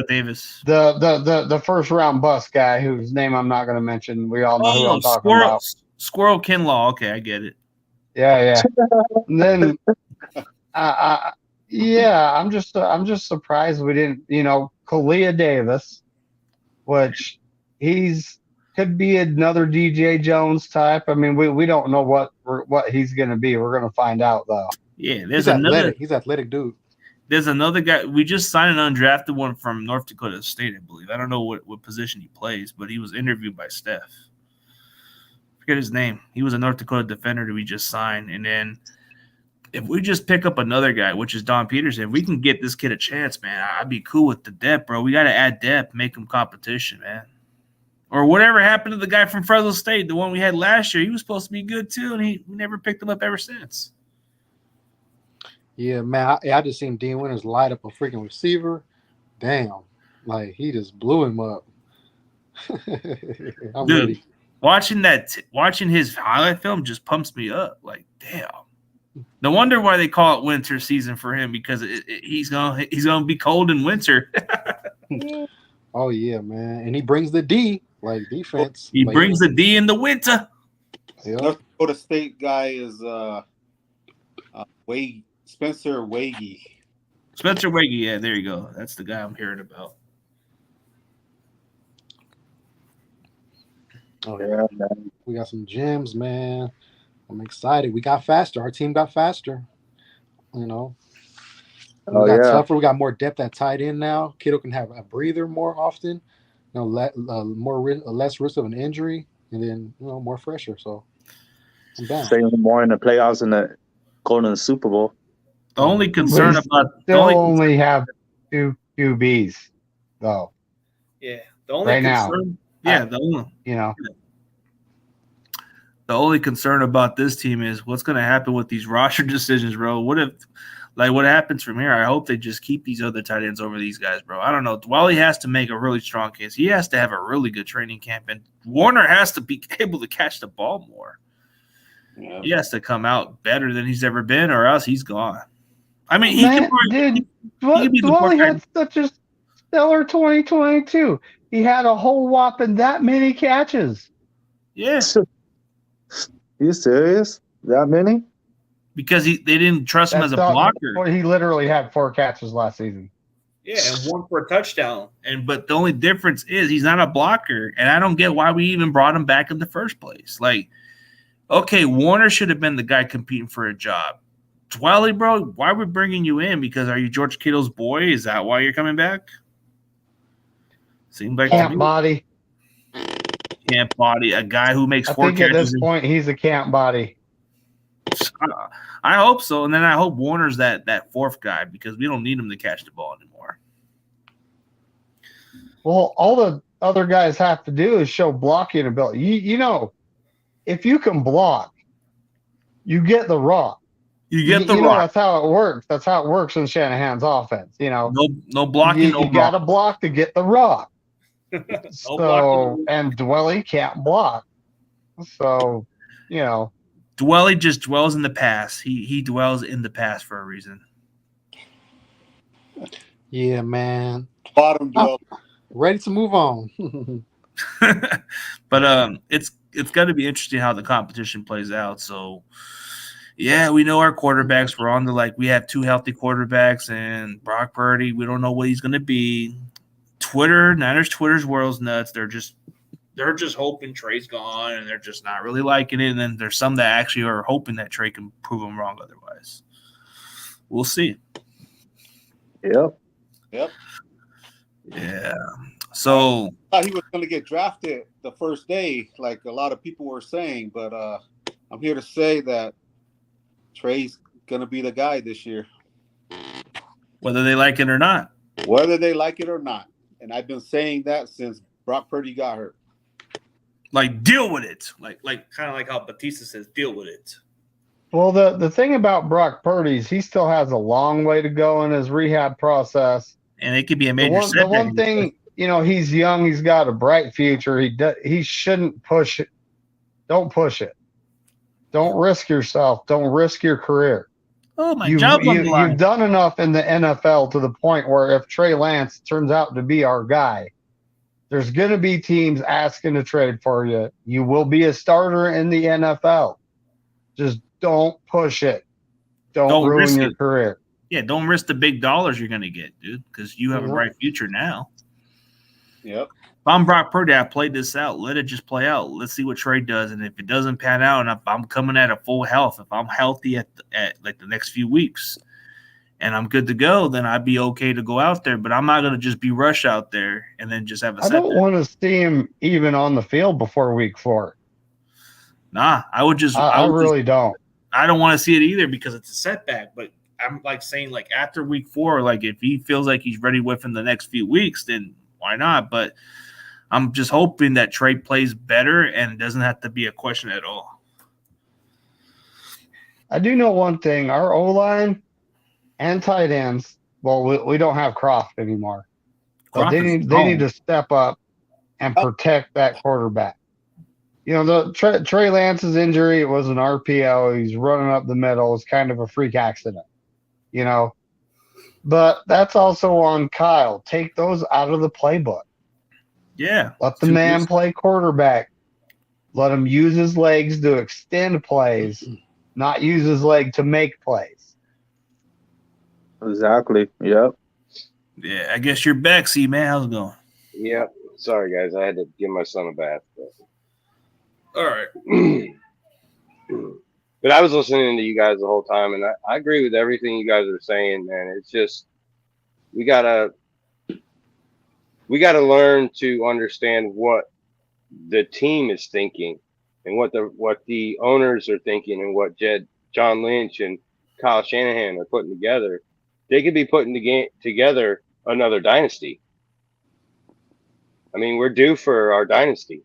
Davis. the first round bust guy whose name I'm not going to mention. We all know who I'm talking about. Squirrel Kinlaw. Okay, I get it. Yeah. And then, I'm just surprised we didn't, Kalia Davis, which could be another DJ Jones type. I mean, we don't know what he's going to be. We're going to find out though. Yeah, he's athletic. He's athletic dude. There's another guy. We just signed an undrafted one from North Dakota State, I believe. I don't know what position he plays, but he was interviewed by Steph. Forget his name. He was a North Dakota defender that we just signed. And then if we just pick up another guy, which is Don Peterson, if we can get this kid a chance, man, I'd be cool with the depth, bro. We got to add depth, make him competition, man. Or whatever happened to the guy from Fresno State, the one we had last year. He was supposed to be good too, and we never picked him up ever since. Yeah, man, I just seen Dean Winters light up a freaking receiver. Damn, like he just blew him up. I'm Dude, ready. Watching his highlight film just pumps me up. Like, damn. No wonder why they call it winter season for him, because he's gonna be cold in winter. Oh yeah, man, and he brings the D, like defense. He brings the D in the winter. Yeah. North Dakota State guy is Spencer Wagey. Spencer Wagey, yeah, there you go. That's the guy I'm hearing about. Oh yeah, man. We got some gems, man. I'm excited. We got faster. Our team got faster. We got tougher. We got more depth at tight end now. Kiddo can have a breather more often. Less risk of an injury, and then more fresher. So I'm down. Stay more in the playoffs and going to the Super Bowl. The only concern only have 2 QBs though. Yeah, the only right concern. Now, the only concern about this team is what's going to happen with these roster decisions, bro. What happens from here? I hope they just keep these other tight ends over these guys, bro. I don't know. Dwelly has to make a really strong case. He has to have a really good training camp, and Warner has to be able to catch the ball more. Yeah. He has to come out better than he's ever been, or else he's gone. I mean, Dwelly had such a stellar 2022. He had a whole whopping that many catches. Yeah. You serious? That many? Because they didn't trust him as a blocker. He literally had 4 catches last season. Yeah, and 1 for a touchdown. But the only difference is he's not a blocker, and I don't get why we even brought him back in the first place. Like, okay, Warner should have been the guy competing for a job. Dwelly, bro, why are we bringing you in? Because are you George Kittle's boy? Is that why you're coming back? Seems like camp body. Camp body, a guy who makes 4 catches. At this point, he's a camp body. I hope so, and then I hope Warner's that 4th guy, because we don't need him to catch the ball anymore. Well, all the other guys have to do is show blocking ability. If you can block, you get the rock. You get the rock. That's how it works. That's how it works in Shanahan's offense. No blocking. You got to block to get the rock. And Dwelly can't block. So, Dwelly just dwells in the past. He dwells in the past for a reason. Yeah, man. Bottom dwell. Ready to move on. But it's going to be interesting how the competition plays out. So, yeah, we know our quarterbacks. We're on we have 2 healthy quarterbacks, and Brock Purdy, we don't know what he's going to be. Twitter's world's nuts. They're just hoping Trey's gone, and they're just not really liking it. And then there's some that actually are hoping that Trey can prove them wrong otherwise. We'll see. Yep. Yeah. So I thought he was going to get drafted the first day, like a lot of people were saying, but I'm here to say that Trey's going to be the guy this year. Whether they like it or not. And I've been saying that since Brock Purdy got hurt. Like, deal with it. Like kind of like how Batista says, deal with it. Well, the thing about Brock Purdy is he still has a long way to go in his rehab process. And it could be a major setback. The one thing, he's young. He's got a bright future. He shouldn't push it. Don't push it. Don't risk yourself. Don't risk your career. Oh, my job on the line. You've done enough in the NFL to the point where if Trey Lance turns out to be our guy, there's going to be teams asking to trade for you. You will be a starter in the NFL. Just don't push it. Don't ruin risk your it. career. Yeah, don't risk the big dollars you're going to get, dude, because you have a Yep. bright future now. Yep. If I'm Brock Purdy, I played this out. Let it just play out. Let's see what Trey does. And if it doesn't pan out, and if I'm coming at a full health, if I'm healthy at like the next few weeks and I'm good to go, then I'd be okay to go out there. But I'm not going to just be rush out there and then just have a I don't setback. want to see him even on the field before week 4. Nah, I would just – I really don't. I don't want to see it either because it's a setback. But I'm like saying, like after week 4, like if he feels like he's ready within the next few weeks, then why not? But I'm just hoping that Trey plays better and it doesn't have to be a question at all. I do know one thing. Our O-line and tight ends, well, we don't have Croft anymore. But they need to step up and protect that quarterback. You know, the Trey Lance's injury, it was an RPO. He's running up the middle. It's kind of a freak accident, you know. But that's also on Kyle. Take those out of the playbook. Yeah. Let the man play quarterback. Let him use his legs to extend plays, not use his leg to make plays. Exactly. Yep. Yeah, I guess you're back, see, man. How's it going? Yep. Sorry, guys. I had to give my son a bath. All right. But I was listening to you guys the whole time, and I agree with everything you guys are saying, man. It's just we gotta learn to understand what the team is thinking and what the owners are thinking and what John Lynch and Kyle Shanahan are putting together. They could be putting together another dynasty. I mean, we're due for our dynasty.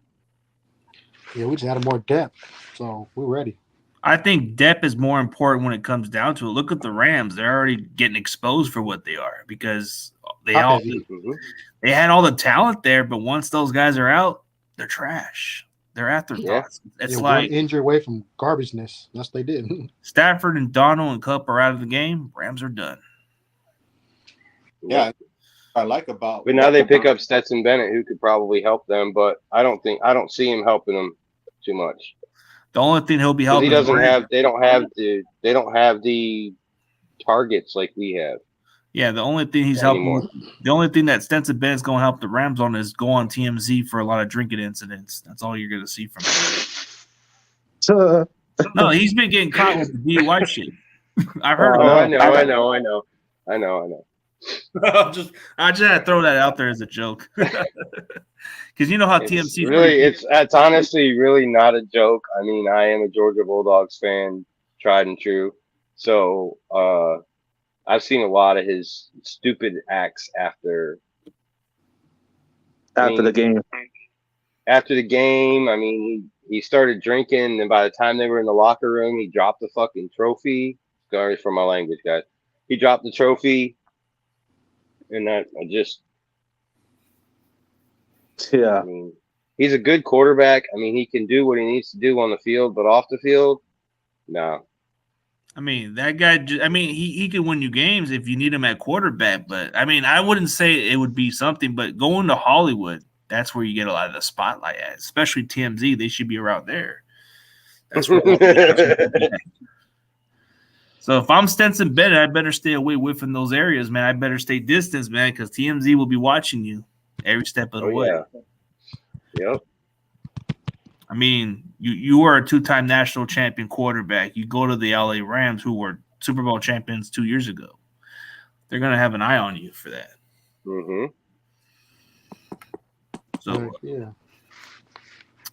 Yeah, we just added more depth, so we're ready. I think depth is more important when it comes down to it. Look at the Rams; they're already getting exposed for what they are because they had all the talent there, but once those guys are out, they're trash. They're afterthoughts. Yeah. It's like one injury away from garbageness. That's what they did. Stafford and Donald and Kupp are out of the game. Rams are done. Yeah, I like about. But now they pick up Stetson Bennett, who could probably help them, but I don't see him helping them too much. The only thing he'll be helping. They don't have the targets like we have. Yeah, the only thing he's helping. The only thing that Stetson Bennett's going to help the Rams on is go on TMZ for a lot of drinking incidents. That's all you're going to see from him. No, he's been getting caught with the DUI shit. I've heard. I know. I just had to throw that out there as a joke, because you know how TMC really. It's honestly really not a joke. I mean, I am a Georgia Bulldogs fan, tried and true. So I've seen a lot of his stupid acts after the game. After the game, I mean, he started drinking, and by the time they were in the locker room, he dropped the fucking trophy. Sorry for my language, guys. He dropped the trophy. And I mean, he's a good quarterback. I mean, he can do what he needs to do on the field, but off the field, no. I mean, that guy. I mean, he can win you games if you need him at quarterback. But I mean, I wouldn't say it would be something. But going to Hollywood, that's where you get a lot of the spotlight at. Especially TMZ, they should be around there. That's where. So if I'm Stetson Bennett, I better stay away within those areas, man. I better stay distance, man, because TMZ will be watching you every step of the way. Yeah. Yep. I mean, you are a 2-time national champion quarterback. You go to the LA Rams, who were Super Bowl champions 2 years ago. They're going to have an eye on you for that. Mm-hmm. So yeah.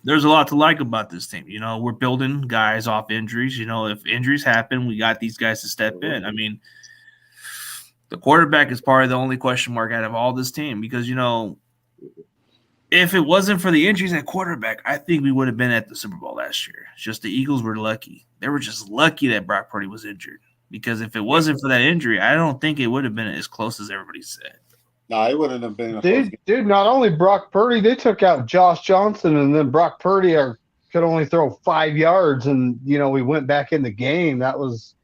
There's a lot to like about this team. You know, we're building guys off injuries. You know, if injuries happen, we got these guys to step in. I mean, the quarterback is probably the only question mark out of all this team because, you know, if it wasn't for the injuries at quarterback, I think we would have been at the Super Bowl last year. It's just the Eagles were lucky. They were just lucky that Brock Purdy was injured because if it wasn't for that injury, I don't think it would have been as close as everybody said. No, it wouldn't have been. Dude, not only Brock Purdy, they took out Josh Johnson, and then Brock Purdy, our could only throw 5 yards, and we went back in the game. That was.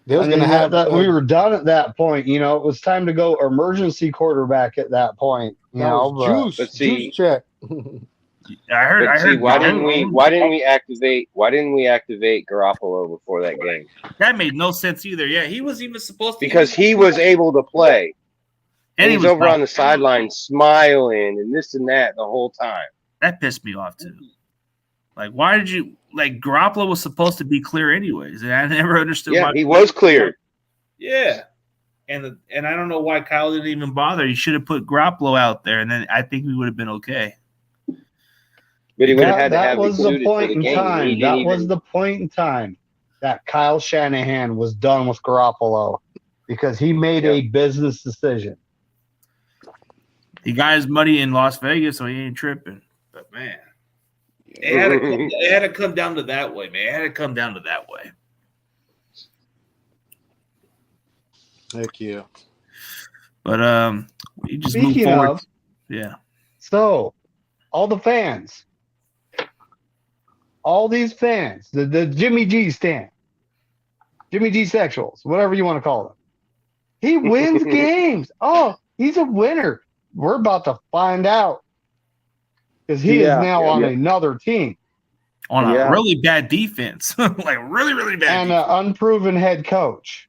They was going to have we were done at that point. It was time to go emergency quarterback at that point. Let's see. Juice check. I heard. Why didn't we activate Garoppolo before that game? That made no sense either. Yeah, he was even supposed to, because he was able to play, and he's over on the sideline smiling and this and that the whole time. That pissed me off too. Like, why did you Garoppolo was supposed to be clear anyways, and I never understood. Yeah, why he was cleared. Yeah, and I don't know why Kyle didn't even bother. He should have put Garoppolo out there, and then I think we would have been okay. But he would have had to that have was the point in game. time. That was the point in time that Kyle Shanahan was done with Garoppolo because he made a business decision. He got his money in Las Vegas, so he ain't tripping. But man, it had to come down to that way, man. It had to come down to that way. Heck yeah. But we just move forward. Yeah. So, all the fans, all these fans, the Jimmy G stand, Jimmy G sexuals, whatever you want to call them. He wins games. Oh, he's a winner. We're about to find out because he is now on another team. On a really bad defense. Like really, really bad. And an unproven head coach.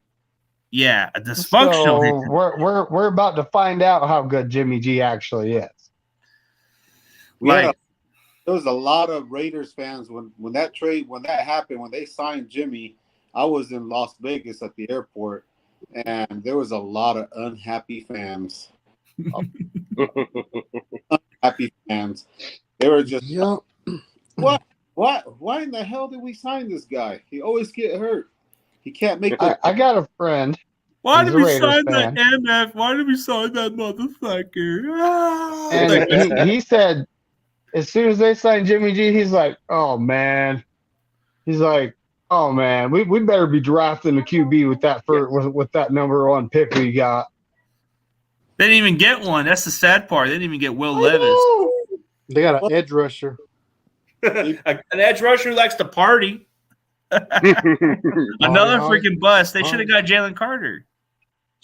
Yeah, a dysfunctional head coach. We're about to find out how good Jimmy G actually is. There was a lot of Raiders fans when that happened, when they signed Jimmy. I was in Las Vegas at the airport, and there was a lot of unhappy fans. Unhappy fans. They were just, what? Why in the hell did we sign this guy? He always get hurt. He can't make. I got a friend. Why did we sign that MF? Why did we sign that motherfucker? And he said, as soon as they signed Jimmy G, he's like, oh man. He's like, oh man, we better be drafting a QB with that number 1 pick we got. They didn't even get one. That's the sad part. They didn't even get Will Levis. They got an edge rusher. An edge rusher who likes to party. Another freaking bust. They should have got Jalen Carter.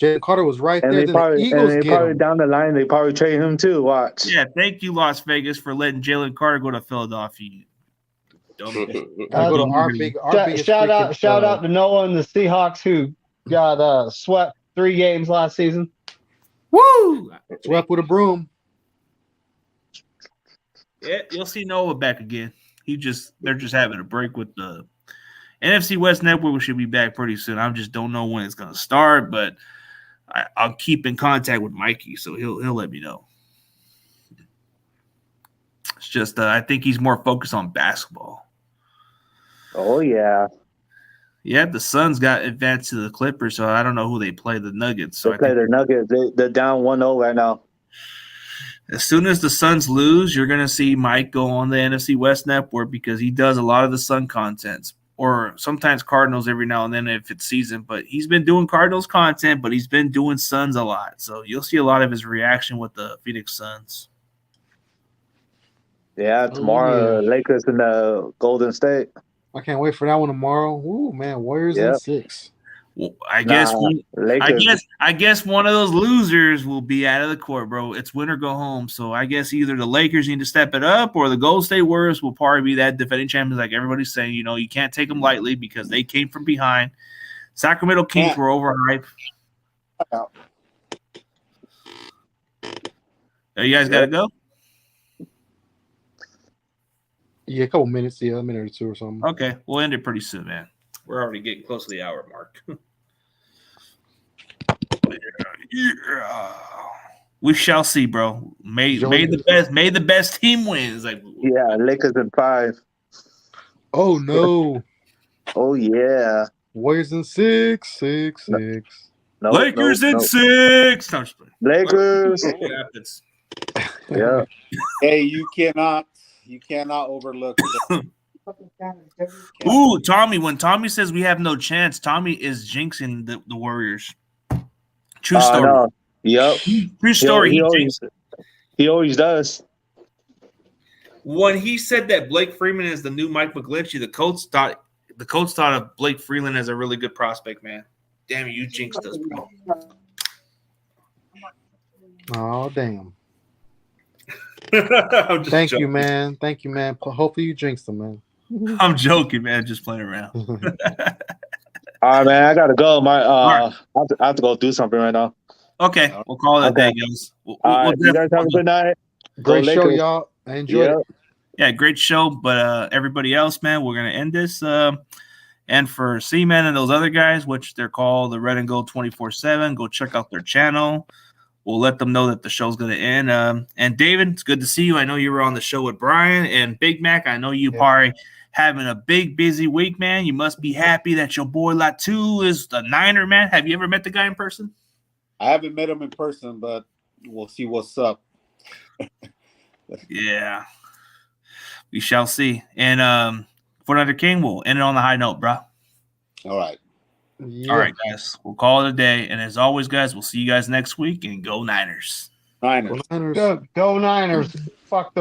Jalen Carter was right and there. They probably down the line, they probably trade him too. Watch. Yeah, thank you, Las Vegas, for letting Jalen Carter go to Philadelphia. Shout out to Noah and the Seahawks who got swept 3 games last season. Woo! Swept with a broom. Yeah, you'll see Noah back again. They're just having a break with the NFC West Network. We should be back pretty soon. I just don't know when it's going to start, but I'll keep in contact with Mikey, so he'll let me know. It's just I think he's more focused on basketball. Oh yeah. Yeah, the Suns got advanced to the Clippers, so I don't know who they play. The Nuggets. So they play the Nuggets. They're down 1-0 right now. As soon as the Suns lose, you're going to see Mike go on the NFC West Network because he does a lot of the Sun contents, or sometimes Cardinals every now and then if it's season. But he's been doing Cardinals content, but he's been doing Suns a lot. So you'll see a lot of his reaction with the Phoenix Suns. Yeah, tomorrow Lakers and Golden State. I can't wait for that one tomorrow. Ooh, man, Warriors in 6. Well, I guess one of those losers will be out of the court, bro. It's win or go home. So I guess either the Lakers need to step it up, or the Golden State Warriors will probably be that defending champions. Like everybody's saying, you can't take them lightly because they came from behind. Sacramento Kings were overhyped. You guys got to go. Yeah, a couple minutes. Yeah, a minute or 2 or something. Okay, we'll end it pretty soon, man. We're already getting close to the hour mark. Yeah. We shall see, bro. May the best team wins. Lakers in 5. Oh no. Oh yeah. Warriors in 6. No, Lakers in 6. No, Lakers. Yeah. Hey, you cannot overlook it. Ooh, Tommy. When Tommy says we have no chance, Tommy is jinxing the Warriors. True story. No. Yep. True story. He always does. When he said that Blake Freeman is the new Mike McGlinchey, the coach thought of Blake Freeland as a really good prospect, man. Damn, you jinxed us, bro. Oh, damn. I'm just Thank joking. you, man. Thank you, man. Hopefully you jinxed him, man. I'm joking, man. Just playing around. All right, man. I gotta go. I have to go do something right now. Okay, we'll call it a day, guys. All right, you guys have a good night. Great Go show, Lakers. y'all. I enjoyed it. Yeah, great show. But everybody else, man, we're gonna end this. And for C-Man and those other guys, which they're called the Red and Gold 24/7, go check out their channel. We'll let them know that the show's going to end. And David, it's good to see you. I know you were on the show with Brian and Big Mac. I know you probably having a big, busy week, man. You must be happy that your boy Latu is the Niner, man. Have you ever met the guy in person? I haven't met him in person, but we'll see what's up. Yeah. We shall see. And for another King, we'll end it on the high note, bro. All right. Yeah. All right, guys. We'll call it a day. And as always, guys, we'll see you guys next week. And go Niners. Niners. Niners. Go Niners. Fuck the